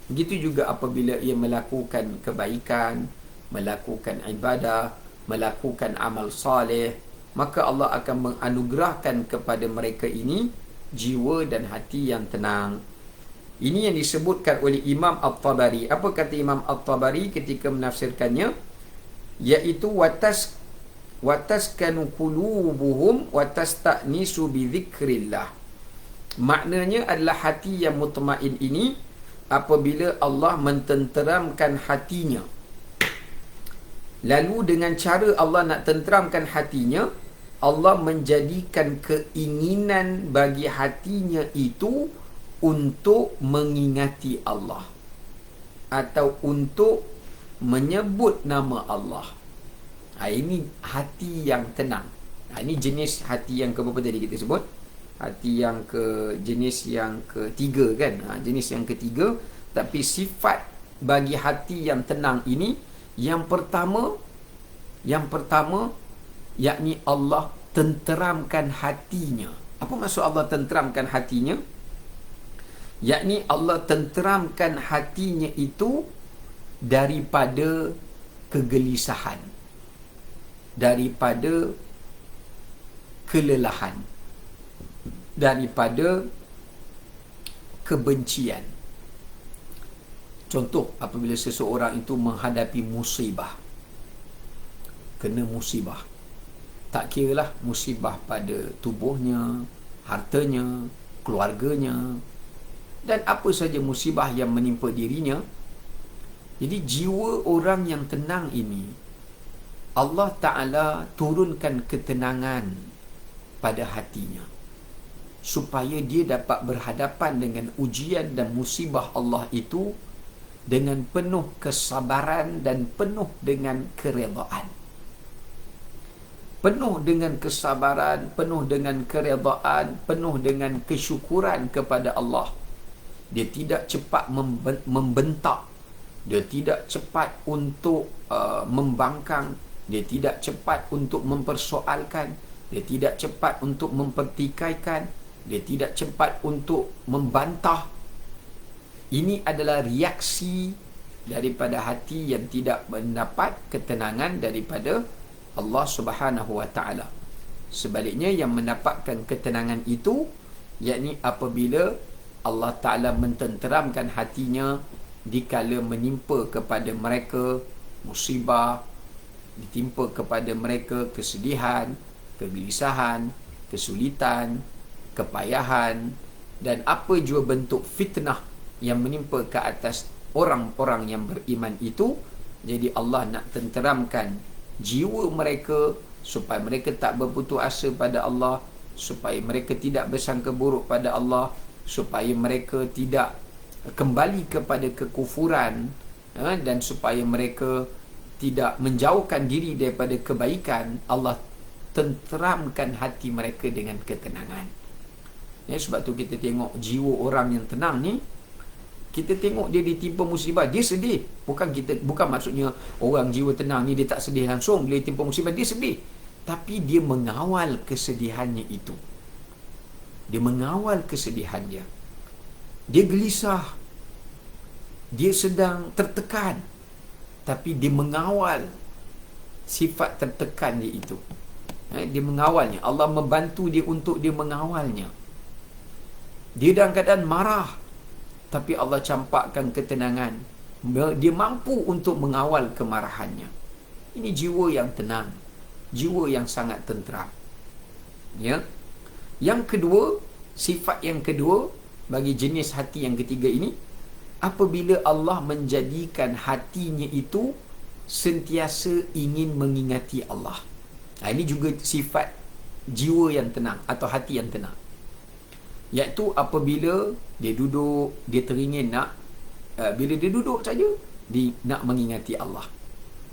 Begitu juga apabila ia melakukan kebaikan, melakukan ibadah, melakukan amal saleh, maka Allah akan menganugerahkan kepada mereka ini jiwa dan hati yang tenang. Ini yang disebutkan oleh Imam At-Tabari. Apa kata Imam At-Tabari ketika menafsirkannya? Iaitu wataskanu qulubuhum watasta'nisu bi dzikrillah. Maknanya adalah hati yang mutmain ini apabila Allah mententeramkan hatinya. Lalu dengan cara Allah nak tenteramkan hatinya, Allah menjadikan keinginan bagi hatinya itu untuk mengingati Allah atau untuk menyebut nama Allah. Ini hati yang tenang. Ini jenis hati yang keberapa tadi kita sebut? Hati yang jenis yang ketiga kan? Jenis yang ketiga. Tapi sifat bagi hati yang tenang ini, yang pertama yakni Allah tenteramkan hatinya. Apa maksud Allah tenteramkan hatinya? Yakni Allah tenteramkan hatinya itu daripada kegelisahan, daripada kelelahan, daripada kebencian. Contoh, apabila seseorang itu menghadapi musibah, kena musibah, tak kiralah musibah pada tubuhnya, hartanya, keluarganya, dan apa saja musibah yang menimpa dirinya. Jadi jiwa orang yang tenang ini, Allah Ta'ala turunkan ketenangan pada hatinya, supaya dia dapat berhadapan dengan ujian dan musibah Allah itu dengan penuh kesabaran dan penuh dengan keredaan. Penuh dengan kesabaran, penuh dengan keredaan, penuh dengan kesyukuran kepada Allah. Dia tidak cepat membentak, dia tidak cepat untuk membangkang, dia tidak cepat untuk mempersoalkan, dia tidak cepat untuk mempertikaikan, dia tidak cepat untuk membantah. Ini adalah reaksi daripada hati yang tidak mendapat ketenangan daripada Allah Subhanahu wa Ta'ala. Sebaliknya, yang mendapatkan ketenangan itu, yakni apabila Allah Ta'ala mententeramkan hatinya dikala menimpa kepada mereka musibah, ditimpa kepada mereka kesedihan, kegelisahan, kesulitan, kepayahan, dan apa jua bentuk fitnah yang menimpa ke atas orang-orang yang beriman itu. Jadi Allah nak tenteramkan jiwa mereka supaya mereka tak berputus asa pada Allah, supaya mereka tidak bersangka buruk pada Allah, supaya mereka tidak kembali kepada kekufuran, dan supaya mereka tidak menjauhkan diri daripada kebaikan. Allah tenteramkan hati mereka dengan ketenangan. Sebab tu kita tengok jiwa orang yang tenang ni, kita tengok dia ditimpa musibah, dia sedih. Bukan maksudnya orang jiwa tenang ni dia tak sedih langsung bila ditimpa musibah, dia sedih. Tapi dia mengawal kesedihannya itu. Dia mengawal kesedihan dia. Dia gelisah. Dia sedang tertekan. Tapi dia mengawal sifat tertekan dia itu. Dia mengawalnya. Allah membantu dia untuk dia mengawalnya. Dia dalam keadaan marah, tapi Allah campakkan ketenangan. Dia mampu untuk mengawal kemarahannya. Ini jiwa yang tenang, jiwa yang sangat tenteram. Ya. Yang kedua, sifat yang kedua bagi jenis hati yang ketiga ini, apabila Allah menjadikan hatinya itu sentiasa ingin mengingati Allah. Ini juga sifat jiwa yang tenang atau hati yang tenang. Iaitu apabila dia duduk, dia teringin nak, bila dia duduk saja, dia nak mengingati Allah.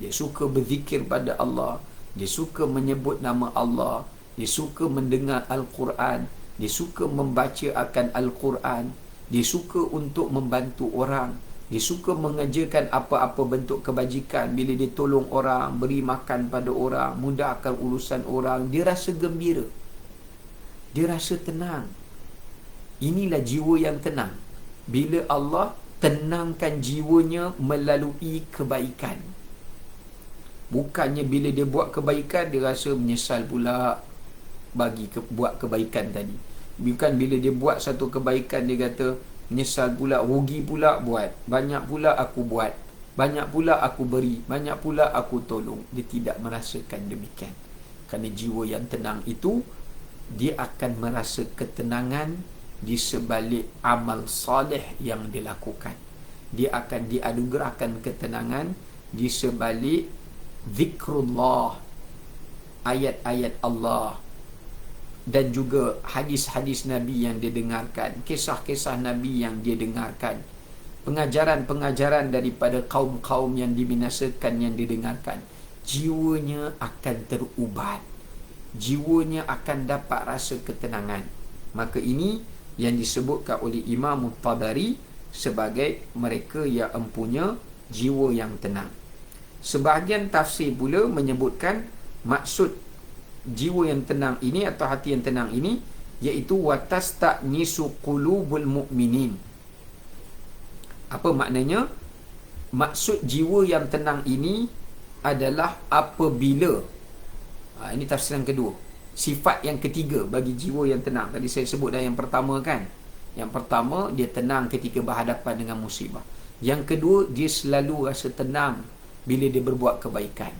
Dia suka berzikir pada Allah, dia suka menyebut nama Allah, dia suka mendengar Al-Quran, dia suka membaca akan Al-Quran, dia suka untuk membantu orang, dia suka mengerjakan apa-apa bentuk kebajikan. Bila dia tolong orang, beri makan pada orang, mudahkan urusan orang, dia rasa gembira, dia rasa tenang. Inilah jiwa yang tenang. Bila Allah tenangkan jiwanya melalui kebaikan. Bukannya bila dia buat kebaikan, dia rasa menyesal pula buat kebaikan tadi. Bukan bila dia buat satu kebaikan, dia kata menyesal pula, rugi pula buat, banyak pula aku buat, banyak pula aku beri, banyak pula aku tolong. Dia tidak merasakan demikian. Kerana jiwa yang tenang itu, dia akan merasa ketenangan di sebalik amal soleh yang dilakukan. Dia akan dianugerahkan ketenangan di sebalik zikrullah, ayat-ayat Allah, dan juga hadis-hadis Nabi yang dia dengarkan, kisah-kisah Nabi yang dia dengarkan, pengajaran-pengajaran daripada kaum-kaum yang dibinasakan yang didengarkan. Jiwanya akan terubat, jiwanya akan dapat rasa ketenangan. Maka ini yang disebutkan oleh Imam Tabari sebagai mereka yang empunya jiwa yang tenang. Sebahagian tafsir pula menyebutkan maksud jiwa yang tenang ini atau hati yang tenang ini, iaitu watastanisu qulubul mu'minin. Apa maknanya? Maksud jiwa yang tenang ini adalah apabila, ini tafsiran kedua, sifat yang ketiga bagi jiwa yang tenang. Tadi saya sebut dah yang pertama kan. Yang pertama, dia tenang ketika berhadapan dengan musibah. Yang kedua, dia selalu rasa tenang bila dia berbuat kebaikan.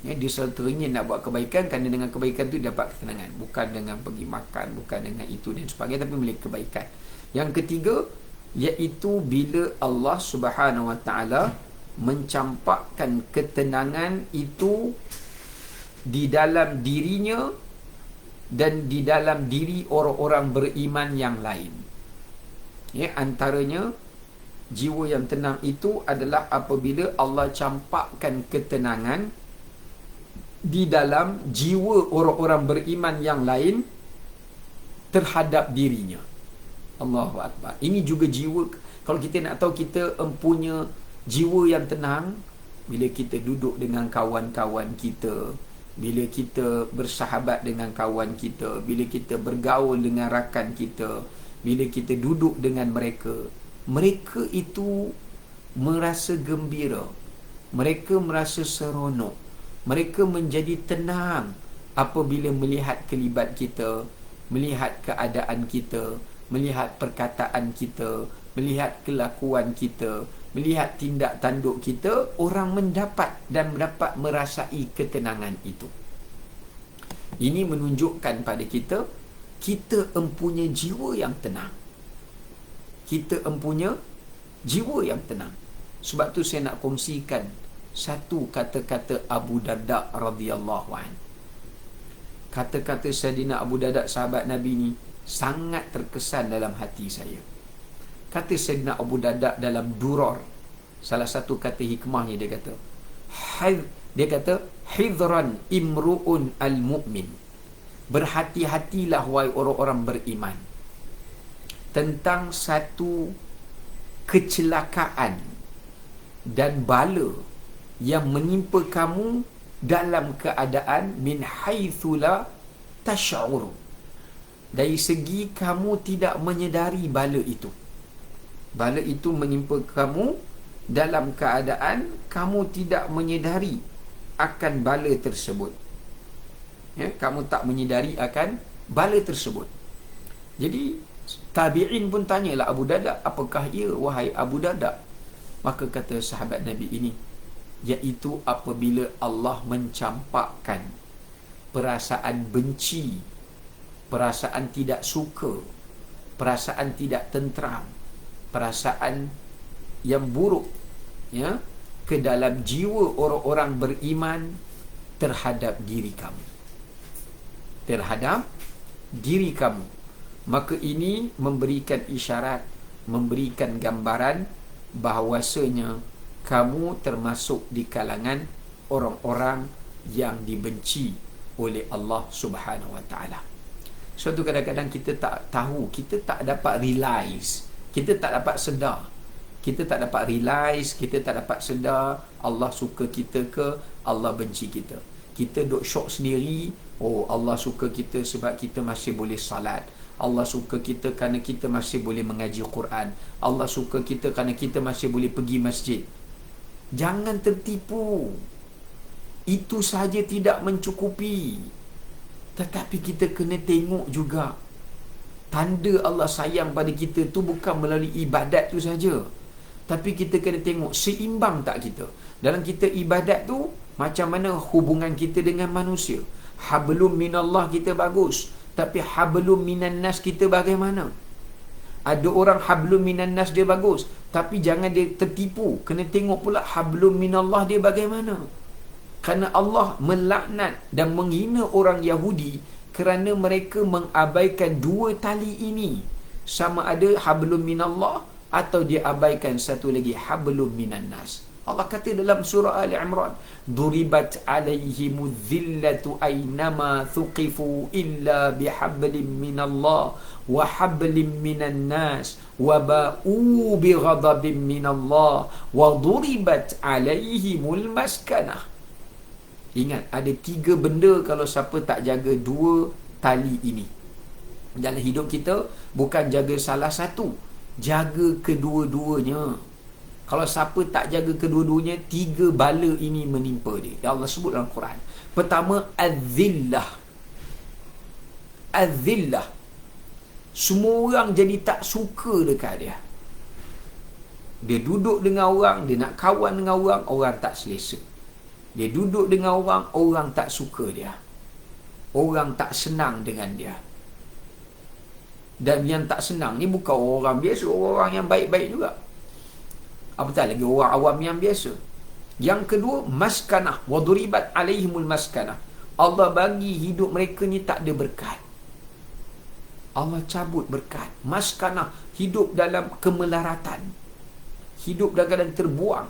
Dia selalu teringin nak buat kebaikan, kerana dengan kebaikan tu dapat ketenangan. Bukan dengan pergi makan, bukan dengan itu dan sebagainya, tapi milik kebaikan. Yang ketiga, iaitu bila Allah Subhanahu Wa Taala mencampakkan ketenangan itu di dalam dirinya dan di dalam diri orang-orang beriman yang lain. Antaranya jiwa yang tenang itu adalah apabila Allah campakkan ketenangan di dalam jiwa orang-orang beriman yang lain terhadap dirinya. Allahu Akbar. Ini juga jiwa. Kalau kita nak tahu kita empunya jiwa yang tenang, bila kita duduk dengan kawan-kawan kita, bila kita bersahabat dengan kawan kita, bila kita bergaul dengan rakan kita, bila kita duduk dengan mereka, mereka itu merasa gembira, mereka merasa seronok, mereka menjadi tenang apabila melihat kelibat kita, melihat keadaan kita, melihat perkataan kita, melihat kelakuan kita, melihat tindak tanduk kita. Orang mendapat dan dapat merasai ketenangan itu. Ini menunjukkan pada kita, kita empunya jiwa yang tenang. Kita empunya jiwa yang tenang. Sebab tu saya nak kongsikan satu kata-kata Abu Darda radhiyallahu anhu. Kata-kata Sayyidina Abu Darda, sahabat Nabi ni, sangat terkesan dalam hati saya. Kata Sayyidina Abu Darda dalam Durar, salah satu kata hikmahnya, dia kata hidran imru'un al-mu'min, berhati-hatilah wahai orang-orang beriman tentang satu kecelakaan dan bala yang menimpa kamu dalam keadaan min haitsu la tash'ur, dari segi kamu tidak menyedari bala itu. Bala itu menimpa kamu dalam keadaan kamu tidak menyedari akan bala tersebut. Kamu tak menyedari akan bala tersebut. Jadi tabi'in pun tanyalah Abu Darda, apakah ia wahai Abu Darda? Maka kata sahabat Nabi ini, iaitu apabila Allah mencampakkan perasaan benci, perasaan tidak suka, perasaan tidak tenteram, perasaan yang buruk ke dalam jiwa orang-orang beriman terhadap diri kamu. Terhadap diri kamu. Maka ini memberikan isyarat, memberikan gambaran bahawasanya kamu termasuk di kalangan orang-orang yang dibenci oleh Allah Subhanahu Wa Taala. Suatu kadang-kadang kita tak tahu, kita tak dapat realize, kita tak dapat sedar, kita tak dapat realize, kita tak dapat sedar Allah suka kita ke Allah benci kita. Kita duk syok sendiri, oh Allah suka kita sebab kita masih boleh salat, Allah suka kita kerana kita masih boleh mengaji Quran, Allah suka kita kerana kita masih boleh pergi masjid. Jangan tertipu. Itu sahaja tidak mencukupi. Tetapi kita kena tengok juga tanda Allah sayang pada kita tu bukan melalui ibadat tu saja, tapi kita kena tengok seimbang tak kita dalam kita ibadat tu. Macam mana hubungan kita dengan manusia? Hablum minallah kita bagus, tapi hablum minan nas kita bagaimana? Ada orang hablum minan nas dia bagus, tapi jangan dia tertipu, kena tengok pula hablum minallah dia bagaimana. Kerana Allah melaknat dan menghina orang Yahudi kerana mereka mengabaikan dua tali ini. Sama ada hablum minallah atau dia abaikan satu lagi, hablum minan nas. Allah kata dalam surah Ali Imran, duribat alaihimudz zillatu aynama thuqifu illa bihablim minallah wa hablim minan nas wa ba'u bighadabin minallah wa duribat alaihimul maskanah. Ingat, ada 3 benda kalau siapa tak jaga 2 tali ini. Dalam hidup kita, bukan jaga salah satu, jaga kedua-duanya. Kalau siapa tak jaga kedua-duanya, 3 bala ini menimpa dia. Ya Allah sebut dalam Quran. Pertama, az-zillah. Az-zillah. Semua orang jadi tak suka dekat dia. Dia duduk dengan orang, dia nak kawan dengan orang, orang tak selesa. Dia duduk dengan orang, orang tak suka dia. Orang tak senang dengan dia. Dan yang tak senang ni bukan orang biasa, orang yang baik-baik juga. Apatah lagi orang awam yang biasa. Yang kedua, maskanah. Waduribat alaihimul maskanah. Allah bagi hidup mereka ni tak ada berkat. Allah cabut berkat. Maskanah, hidup dalam kemelaratan. Hidup dalam keadaan terbuang.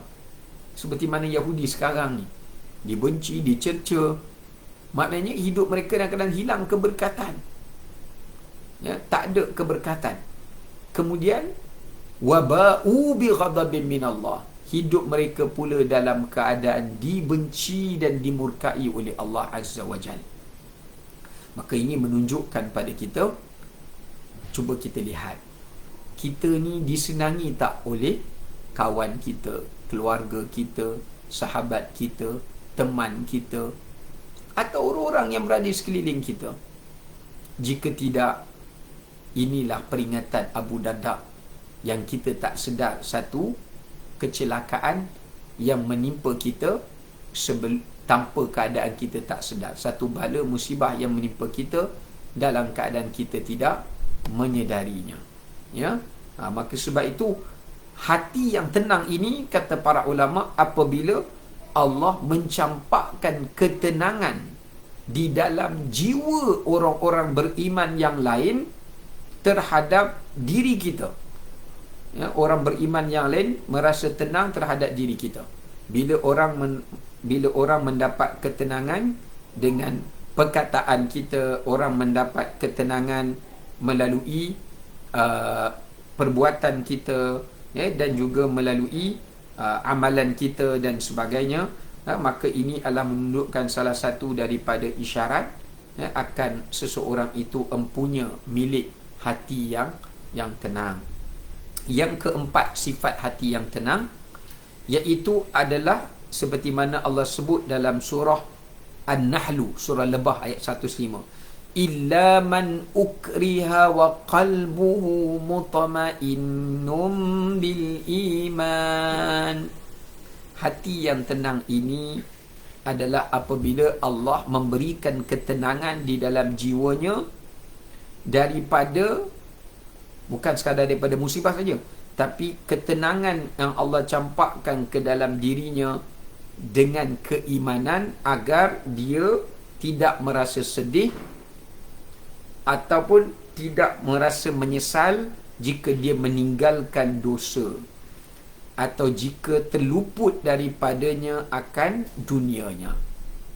Seperti mana Yahudi sekarang ni. Dibenci, dicerca. Maknanya hidup mereka dalam keadaan hilang keberkatan. Ya, tak ada keberkatan. Kemudian waba'u bi ghadabin minallah. Hidup mereka pula dalam keadaan dibenci dan dimurkai oleh Allah Azza wa Jalla. Maka ini menunjukkan pada kita, cuba kita lihat, kita ni disenangi tak oleh kawan kita, keluarga kita, sahabat kita, teman kita, atau orang-orang yang berada di sekeliling kita. Jika tidak, inilah peringatan Abu Darda yang kita tak sedar, satu kecelakaan yang menimpa kita tanpa keadaan kita tak sedar. Satu bala musibah yang menimpa kita dalam keadaan kita tidak menyedarinya. Ya, maka sebab itu hati yang tenang ini, kata para ulama, apabila Allah mencampakkan ketenangan di dalam jiwa orang-orang beriman yang lain terhadap diri kita. Ya, orang beriman yang lain merasa tenang terhadap diri kita. Bila orang mendapat ketenangan dengan perkataan kita, orang mendapat ketenangan melalui perbuatan kita, ya, dan juga melalui amalan kita dan sebagainya, maka ini adalah menunjukkan salah satu daripada isyarat, ya, akan seseorang itu empunya milik hati yang tenang. Yang keempat, sifat hati yang tenang, iaitu adalah seperti mana Allah sebut dalam surah An-Nahl, surah Lebah ayat 105. Illa man ukriha wa qalbuhu mutmainnun bil iman. Hati yang tenang ini adalah apabila Allah memberikan ketenangan di dalam jiwanya daripada, bukan sekadar daripada musibah saja, tapi ketenangan yang Allah campakkan ke dalam dirinya dengan keimanan, agar dia tidak merasa sedih ataupun tidak merasa menyesal jika dia meninggalkan dosa, atau jika terluput daripadanya akan dunianya.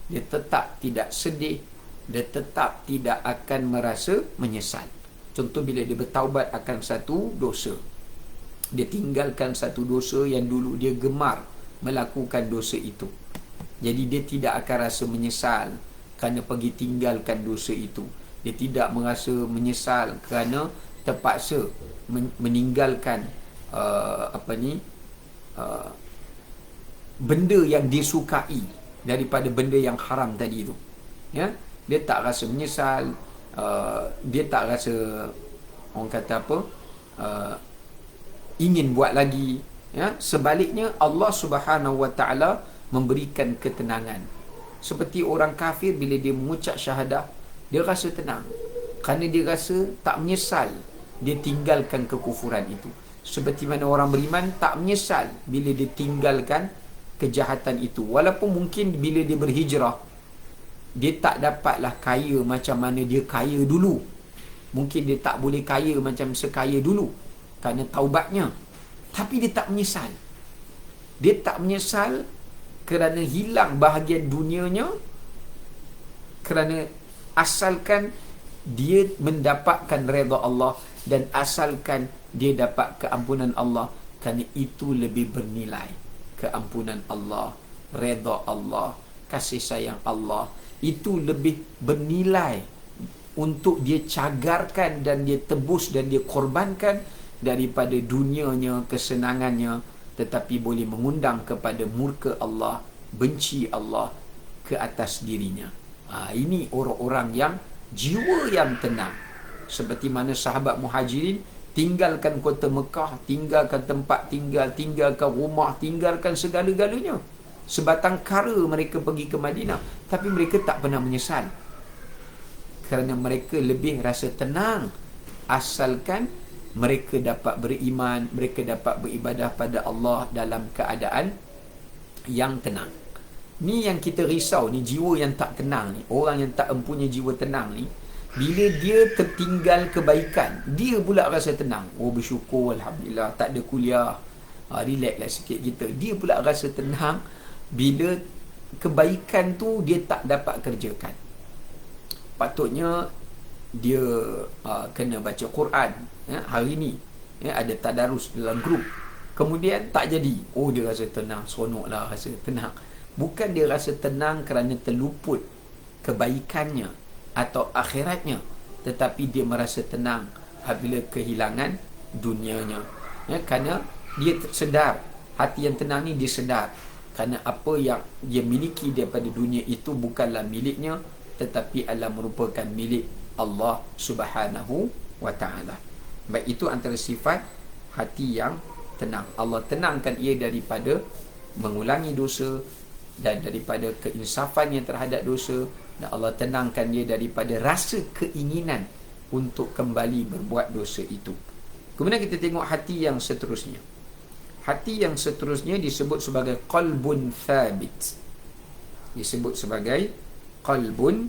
Dia tetap tidak sedih, dia tetap tidak akan merasa menyesal. Contoh, bila dia bertaubat akan satu dosa, dia tinggalkan satu dosa yang dulu dia gemar melakukan dosa itu, jadi dia tidak akan rasa menyesal kerana pergi tinggalkan dosa itu. Dia tidak merasa menyesal kerana terpaksa meninggalkan benda yang disukai daripada benda yang haram tadi itu. Ya, dia tak rasa menyesal, dia tak rasa, orang kata apa, ingin buat lagi. Ya, sebaliknya Allah Subhanahu wa taala memberikan ketenangan. Seperti orang kafir, bila dia mengucap syahadah, dia rasa tenang kerana dia rasa tak menyesal dia tinggalkan kekufuran itu. Seperti mana orang beriman tak menyesal bila dia tinggalkan kejahatan itu. Walaupun mungkin bila dia berhijrah, dia tak dapatlah kaya macam mana dia kaya dulu. Mungkin dia tak boleh kaya macam sekaya dulu kerana taubatnya. Tapi dia tak menyesal. Dia tak menyesal kerana hilang bahagian dunianya, kerana asalkan dia mendapatkan redha Allah dan asalkan dia dapat keampunan Allah, kerana itu lebih bernilai. Keampunan Allah, redha Allah, kasih sayang Allah itu lebih bernilai untuk dia cagarkan dan dia tebus dan dia korbankan daripada dunianya, kesenangannya, tetapi boleh mengundang kepada murka Allah, benci Allah ke atas dirinya. Ini orang-orang yang jiwa yang tenang. Seperti mana sahabat Muhajirin tinggalkan kota Mekah, tinggalkan tempat tinggal, tinggalkan rumah, tinggalkan segala-galanya. Sebatang kara mereka pergi ke Madinah, tapi mereka tak pernah menyesal. Kerana mereka lebih rasa tenang asalkan mereka dapat beriman, mereka dapat beribadah pada Allah dalam keadaan yang tenang. Ni yang kita risau ni, jiwa yang tak tenang ni, orang yang tak mempunyai jiwa tenang ni, bila dia tertinggal kebaikan, dia pula rasa tenang. Oh, bersyukur, Alhamdulillah, tak ada kuliah, relax lah sikit kita. Dia pula rasa tenang bila kebaikan tu dia tak dapat kerjakan. Patutnya dia kena baca Quran, hari ni ada tadarus dalam grup, kemudian tak jadi. Oh, dia rasa tenang, seronok lah, rasa tenang. Bukan dia rasa tenang kerana terluput kebaikannya atau akhiratnya, tetapi dia merasa tenang apabila kehilangan dunianya. Kerana dia sedar, hati yang tenang ni dia sedar kerana apa yang dia miliki daripada dunia itu bukanlah miliknya, tetapi adalah merupakan milik Allah Subhanahu wa ta'ala. Baik, itu antara sifat hati yang tenang. Allah tenangkan ia daripada mengulangi dosa dan daripada keinsafannya terhadap dosa, dan Allah tenangkan dia daripada rasa keinginan untuk kembali berbuat dosa itu. Kemudian kita tengok hati yang seterusnya. Hati yang seterusnya disebut sebagai qalbun thabit. Disebut sebagai qalbun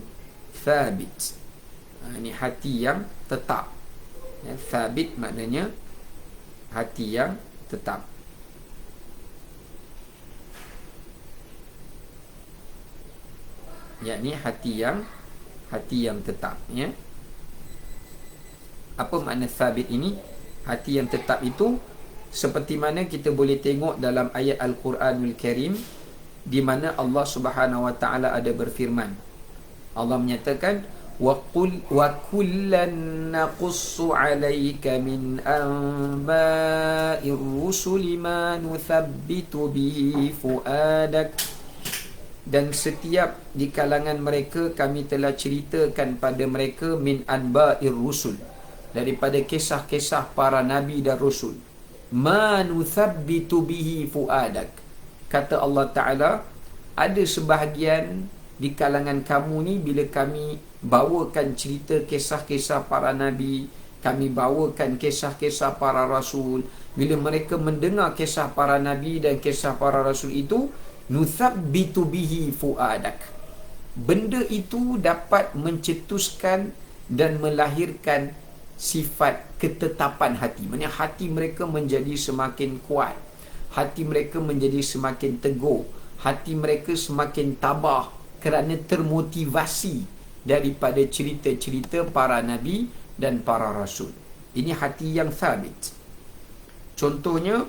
thabit. Ini hati yang tetap. Thabit maknanya hati yang tetap. Yakni hati yang tetap, ya. Apa makna thabit ini? Hati yang tetap itu seperti mana kita boleh tengok dalam ayat Al-Quranul Karim, di mana Allah Subhanahu wa ta'ala ada berfirman. Allah menyatakan, wa kullan naqussu 'alaika min anba'ir rusuli ma nuthabbitu bihi fuadak. Dan setiap di kalangan mereka kami telah ceritakan pada mereka min anba'ir rusul, daripada kisah-kisah para nabi dan rasul. Ma nuthabbitu bihi fuadak. Kata Allah Ta'ala, ada sebahagian di kalangan kamu ni, bila kami bawakan cerita kisah-kisah para nabi, kami bawakan kisah-kisah para rasul, bila mereka mendengar kisah para nabi dan kisah para rasul itu, nuthabbitu bihi fuadak, benda itu dapat mencetuskan dan melahirkan sifat ketetapan hati. Maksudnya hati mereka menjadi semakin kuat, hati mereka menjadi semakin teguh, hati mereka semakin tabah kerana termotivasi daripada cerita-cerita para nabi dan para rasul. Ini hati yang thabit. Contohnya,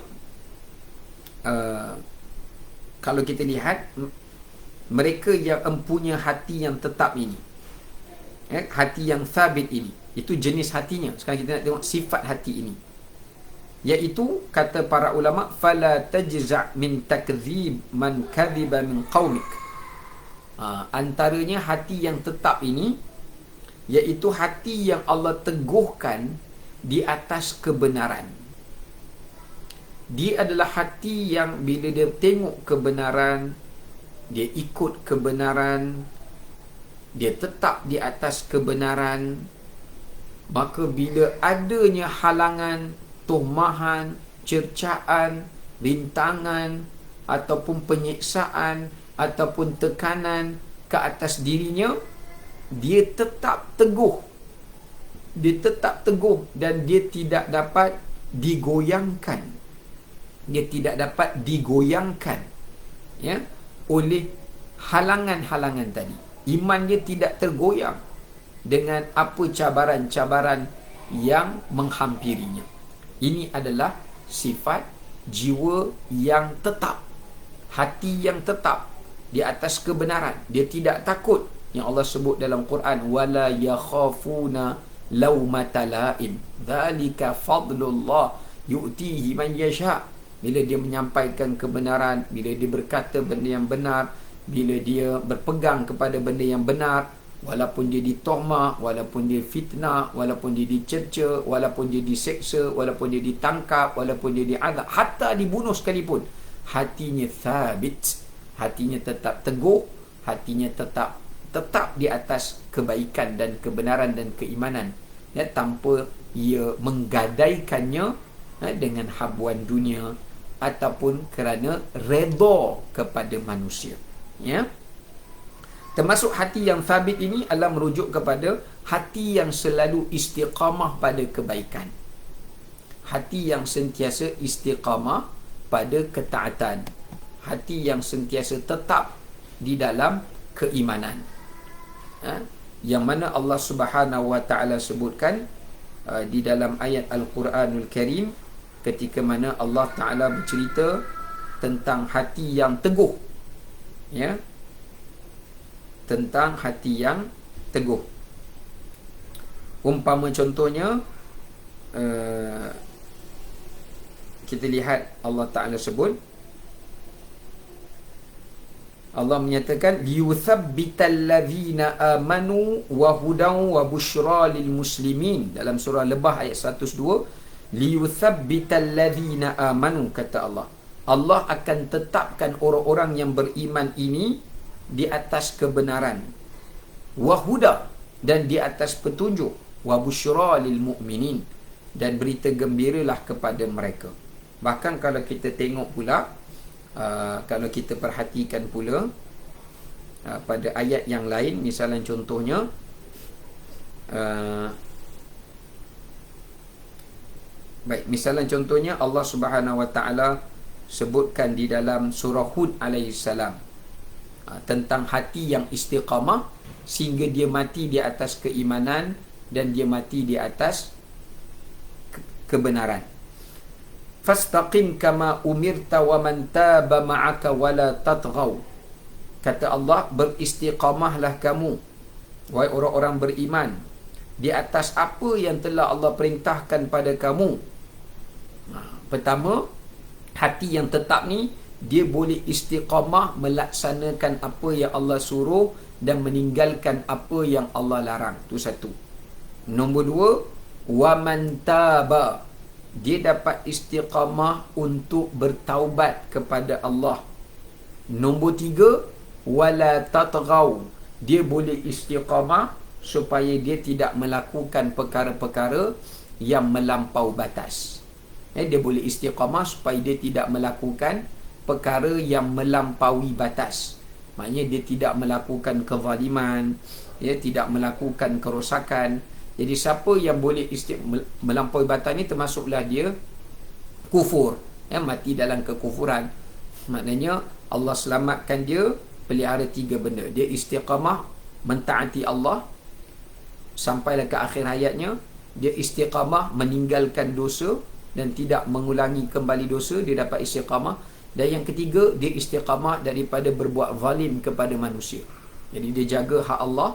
kalau kita lihat mereka yang mempunyai hati yang tetap ini, hati yang thabit ini, itu jenis hatinya. Sekarang kita nak tengok sifat hati ini, iaitu kata para ulama, fala tajza' min takdzib man kadhiba min qaumik. Antaranya hati yang tetap ini, iaitu hati yang Allah teguhkan di atas kebenaran. Dia adalah hati yang bila dia tengok kebenaran, dia ikut kebenaran, dia tetap di atas kebenaran. Maka bila adanya halangan, tuhmahan, cercaan, rintangan ataupun penyiksaan ataupun tekanan ke atas dirinya, dia tetap teguh. Dia tetap teguh dan dia tidak dapat digoyangkan. Dia tidak dapat digoyangkan, ya, oleh halangan-halangan tadi. Iman dia tidak tergoyang dengan apa cabaran-cabaran yang menghampirinya. Ini adalah sifat jiwa yang tetap, hati yang tetap, di atas kebenaran. Dia tidak takut, yang Allah sebut dalam Quran, wala yakhafuna laumata laim dzalika fadlullah yu'tihi man yasha. Bila dia menyampaikan kebenaran, bila dia berkata benda yang benar, bila dia berpegang kepada benda yang benar, walaupun dia ditahmah, walaupun dia fitnah, walaupun dia dicerca, walaupun dia diseksa, walaupun dia ditangkap, walaupun dia diazab, hatta dibunuh sekalipun, hatinya thabit, hatinya tetap teguh, hatinya tetap di atas kebaikan dan kebenaran dan keimanan, ya, tanpa ia menggadaikannya dengan habuan dunia ataupun kerana redha kepada manusia, ya. Termasuk hati yang sabit ini adalah merujuk kepada hati yang selalu istiqamah pada kebaikan, hati yang sentiasa istiqamah pada ketaatan, hati yang sentiasa tetap di dalam keimanan, yang mana Allah Subhanahu wa taala sebutkan di dalam ayat Al-Quranul Karim, ketika mana Allah Ta'ala bercerita tentang hati yang teguh, ya, tentang hati yang teguh. Umpama contohnya, kita lihat Allah Ta'ala sebut, Allah menyatakan liyuthabbital ladzina amanu wa hudan wa busyra lil muslimin, dalam surah Lebah ayat 102. Liyuthabbital ladzina amanu, kata Allah, Allah akan tetapkan orang-orang yang beriman ini di atas kebenaran, wa huda, dan di atas petunjuk, wa busyra lil mu'minin, dan berita gembiralah kepada mereka. Bahkan kalau kita tengok pula, kalau kita perhatikan pula pada ayat yang lain, misalnya contohnya misalnya contohnya Allah Subhanahu wa taala sebutkan di dalam surah Hud alaihi salam tentang hati yang istiqamah sehingga dia mati di atas keimanan dan dia mati di atas kebenaran. Fastaqim kama umirta wa man taba ma'aka wala tatghaw. Kata Allah, beristiqamahlah kamu, wahai orang-orang beriman, di atas apa yang telah Allah perintahkan pada kamu. Pertama, hati yang tetap ni, dia boleh istiqamah melaksanakan apa yang Allah suruh dan meninggalkan apa yang Allah larang. Itu satu. Nombor dua, wa man taba, dia dapat istiqamah untuk bertaubat kepada Allah. Nombor tiga, wala tatghaw, dia boleh istiqamah supaya dia tidak melakukan perkara-perkara yang melampau batas. Dia boleh istiqamah supaya dia tidak melakukan perkara yang melampaui batas. Maknanya dia tidak melakukan kezaliman, dia tidak melakukan kerosakan. Jadi siapa yang boleh melampaui batas ni, termasuklah dia kufur, mati dalam kekufuran. Maknanya Allah selamatkan dia pelihara tiga benda. Dia istiqamah mentaati Allah sampailah ke akhir hayatnya. Dia istiqamah meninggalkan dosa dan tidak mengulangi kembali dosa, dia dapat istiqamah. Dan yang ketiga, dia istiqamah daripada berbuat zalim kepada manusia. Jadi dia jaga hak Allah,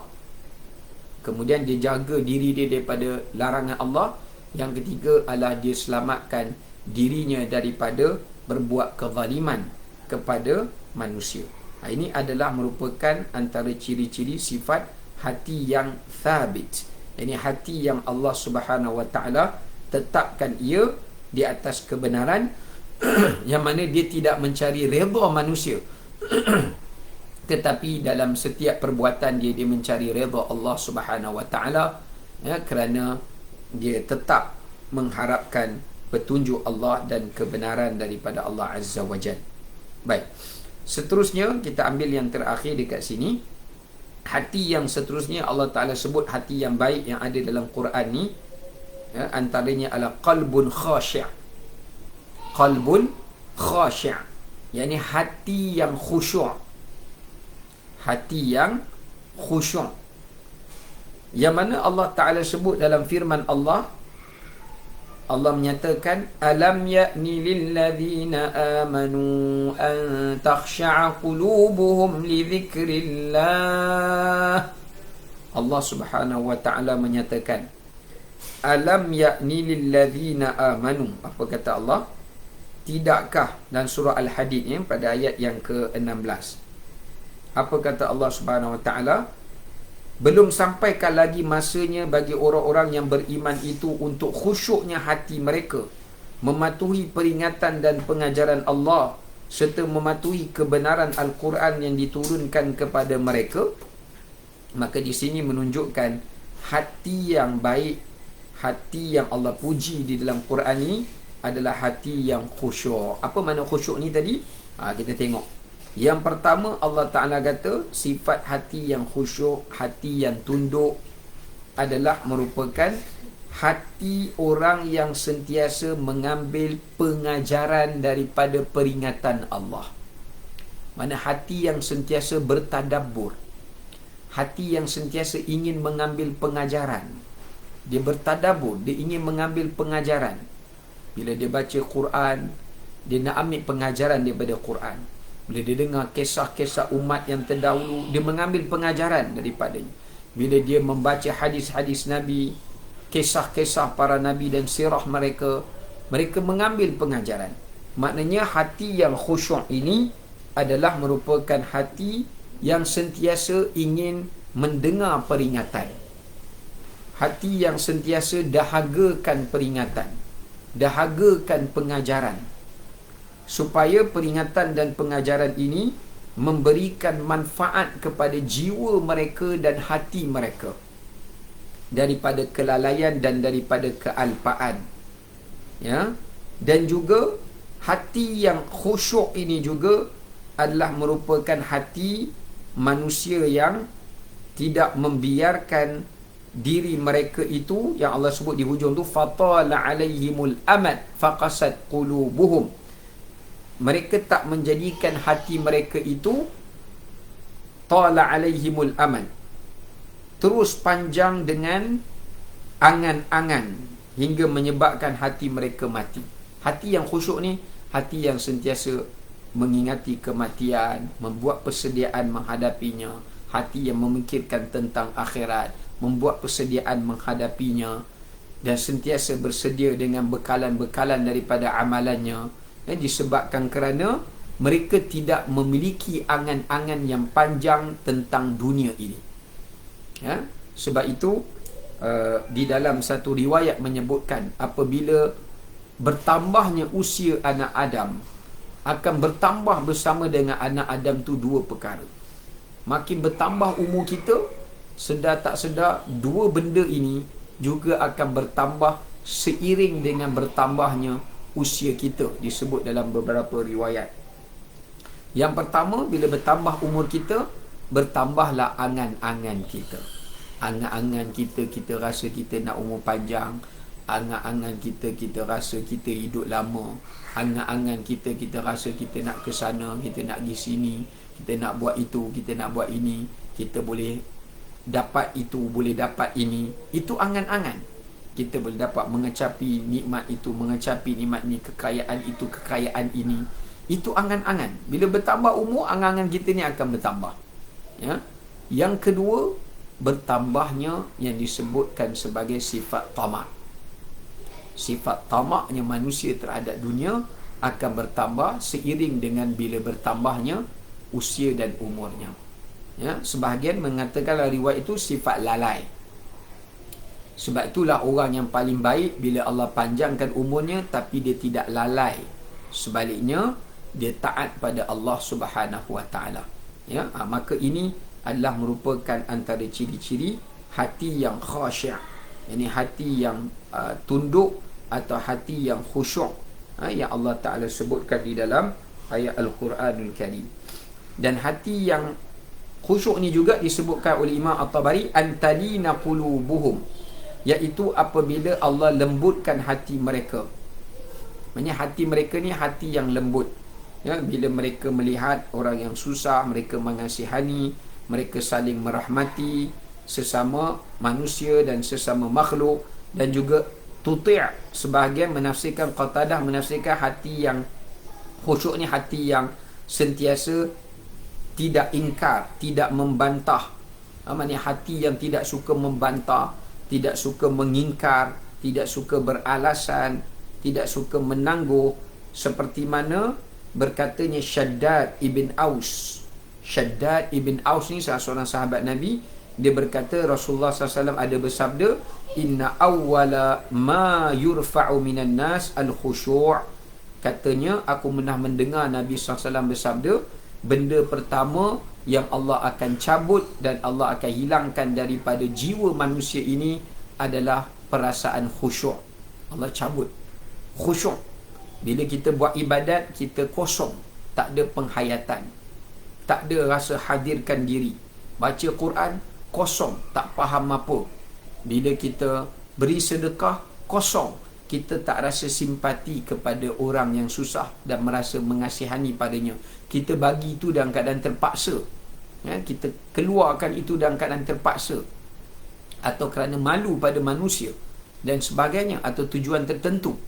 kemudian dia jaga diri dia daripada larangan Allah. Yang ketiga adalah dia selamatkan dirinya daripada berbuat kezaliman kepada manusia. Ini adalah merupakan antara ciri-ciri sifat hati yang thabit. Ini hati yang Allah Subhanahu wa taala tetapkan ia di atas kebenaran yang mana dia tidak mencari redha manusia tetapi dalam setiap perbuatan dia mencari redha Allah Subhanahu wa taala, kerana dia tetap mengharapkan petunjuk Allah dan kebenaran daripada Allah Azza wa Jalla. Baik. Seterusnya kita ambil yang terakhir dekat sini. Hati yang seterusnya Allah Taala sebut hati yang baik yang ada dalam Quran ni, antaranya adalah qalbun khasyi'. Qalbun khasyi', yakni hati yang khusyuk. Hati yang khusyuk. Yang mana Allah Ta'ala sebut dalam firman Allah, Allah menyatakan alam ya'ni lil ladzina amanu an takhsha'a qulubuhum li dzikrillah. Allah Subhanahu wa taala menyatakan alam ya'ni lil ladzina amanu. Apa kata Allah? Tidakkah, dan surah Al-Hadid pada ayat yang ke-16. Apa kata Allah Subhanahu wa taala? Belum sampaikah lagi masanya bagi orang-orang yang beriman itu untuk khusyuknya hati mereka, mematuhi peringatan dan pengajaran Allah, serta mematuhi kebenaran Al-Quran yang diturunkan kepada mereka. Maka di sini menunjukkan hati yang baik, hati yang Allah puji di dalam Quran ini adalah hati yang khusyuk. Apa makna khusyuk ni tadi? Kita tengok. Yang pertama, Allah Ta'ala kata sifat hati yang khusyuk, hati yang tunduk adalah merupakan hati orang yang sentiasa mengambil pengajaran daripada peringatan Allah. Mana hati yang sentiasa bertadabbur, hati yang sentiasa ingin mengambil pengajaran. Dia bertadabbur, dia ingin mengambil pengajaran. Bila dia baca Quran, dia nak ambil pengajaran daripada Quran. Bila dia dengar kisah-kisah umat yang terdahulu, dia mengambil pengajaran daripadanya. Bila dia membaca hadis-hadis Nabi, kisah-kisah para Nabi dan sirah mereka, mereka mengambil pengajaran. Maknanya hati yang khusyuk ini adalah merupakan hati yang sentiasa ingin mendengar peringatan. Hati yang sentiasa dahagakan peringatan, dahagakan pengajaran, supaya peringatan dan pengajaran ini memberikan manfaat kepada jiwa mereka dan hati mereka daripada kelalaian dan daripada kealpaan. Ya, dan juga hati yang khusyuk ini juga adalah merupakan hati manusia yang tidak membiarkan diri mereka itu, yang Allah sebut di hujung tu, fatala alaihimul amad faqasat qulubuhum. Mereka tak menjadikan hati mereka itu tala alaihimul aman, terus panjang dengan angan-angan hingga menyebabkan hati mereka mati. Hati yang khusyuk ni hati yang sentiasa mengingati kematian, membuat persediaan menghadapinya, hati yang memikirkan tentang akhirat, membuat persediaan menghadapinya, dan sentiasa bersedia dengan bekalan-bekalan daripada amalannya. Disebabkan kerana mereka tidak memiliki angan-angan yang panjang tentang dunia ini. Ya, sebab itu di dalam satu riwayat menyebutkan apabila bertambahnya usia anak Adam, akan bertambah bersama dengan anak Adam tu dua perkara. Makin bertambah umur kita, sedar tak sedar dua benda ini juga akan bertambah seiring dengan bertambahnya usia kita, disebut dalam beberapa riwayat. Yang pertama, bila bertambah umur kita, bertambahlah angan-angan kita. Angan-angan kita, kita rasa kita nak umur panjang. Angan-angan kita, kita rasa kita hidup lama. Angan-angan kita, kita rasa kita nak ke sana, kita nak pergi sini, kita nak buat itu, kita nak buat ini, kita boleh dapat itu, boleh dapat ini. Itu angan-angan. Kita boleh dapat mengecapi nikmat itu, mengecapi nikmat ini, kekayaan itu, kekayaan ini. Itu angan-angan. Bila bertambah umur, angan-angan kita ni akan bertambah. Ya. Yang kedua, bertambahnya yang disebutkan sebagai sifat tamak. Sifat tamaknya manusia terhadap dunia akan bertambah seiring dengan bila bertambahnya usia dan umurnya. Ya. Sebahagian mengatakan riwayat itu sifat lalai. Sebab itulah orang yang paling baik bila Allah panjangkan umurnya tapi dia tidak lalai. Sebaliknya, dia taat pada Allah Subhanahu wa taala. Ya, maka ini adalah merupakan antara ciri-ciri hati yang khasyi', yakni hati yang tunduk atau hati yang khusyuk, yang Allah Taala sebutkan di dalam ayat Al-Quranul Karim. Dan hati yang khusyuk ni juga disebutkan oleh Imam At-Tabari, antalina qulubuhum, iaitu apabila Allah lembutkan hati mereka. Maksudnya hati mereka ni hati yang lembut. Ya, bila mereka melihat orang yang susah, mereka mengasihani, mereka saling merahmati sesama manusia dan sesama makhluk, dan juga tuti', sebahagian menafsirkan, Qatadah menafsirkan hati yang khusyuk ni hati yang sentiasa tidak ingkar, tidak membantah. Maksudnya hati yang tidak suka membantah, tidak suka mengingkar, tidak suka beralasan, tidak suka menangguh, seperti mana berkatanya Shaddad ibn Aus. Shaddad ibn Aus ni salah seorang sahabat Nabi. Dia berkata Rasulullah SAW ada bersabda, inna awwala ma yurfa'u minan nas al-khusyu'. Katanya, aku pernah mendengar Nabi SAW bersabda, benda pertama yang Allah akan cabut dan Allah akan hilangkan daripada jiwa manusia ini adalah perasaan khusyuk. Allah cabut khusyuk. Bila kita buat ibadat, kita kosong, tak ada penghayatan, tak ada rasa hadirkan diri. Baca Quran, kosong, tak faham apa. Bila kita beri sedekah, kosong, kita tak rasa simpati kepada orang yang susah dan merasa mengasihani padanya. Kita bagi itu dalam keadaan terpaksa, kita keluarkan itu dalam keadaan terpaksa, atau kerana malu pada manusia dan sebagainya, atau tujuan tertentu.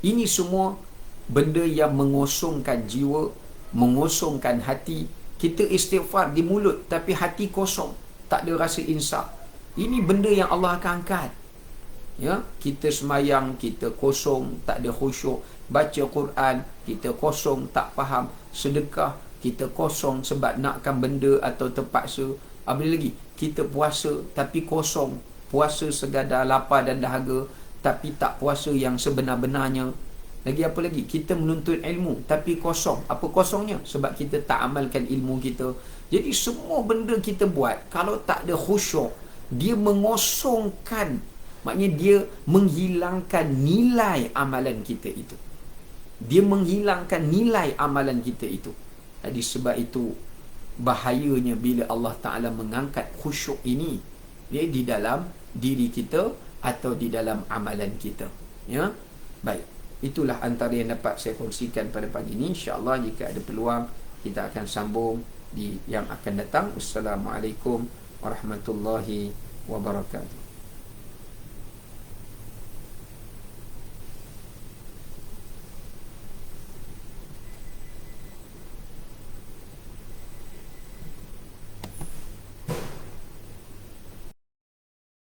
Ini semua benda yang mengosongkan jiwa, mengosongkan hati. Kita istighfar di mulut tapi hati kosong, tak ada rasa insaf. Ini benda yang Allah akan angkat. Kita semayang, kita kosong, tak ada khusyuk. Baca Quran, kita kosong, tak faham. Sedekah, kita kosong sebab nakkan benda atau terpaksa. Apa lagi? Kita puasa tapi kosong. Puasa sekadar lapar dan dahaga, tapi tak puasa yang sebenar-benarnya. Lagi apa lagi? Kita menuntut ilmu tapi kosong. Apa kosongnya? Sebab kita tak amalkan ilmu kita. Jadi semua benda kita buat, kalau tak ada khusyuk, dia mengosongkan. Maknanya dia menghilangkan nilai amalan kita itu. Dia menghilangkan nilai amalan kita itu. Jadi sebab itu bahayanya bila Allah Ta'ala mengangkat khusyuk ini, dia di dalam diri kita atau di dalam amalan kita. Baik, itulah antara yang dapat saya kongsikan pada pagi ini. InsyaAllah jika ada peluang, kita akan sambung di yang akan datang. Assalamualaikum warahmatullahi wabarakatuh.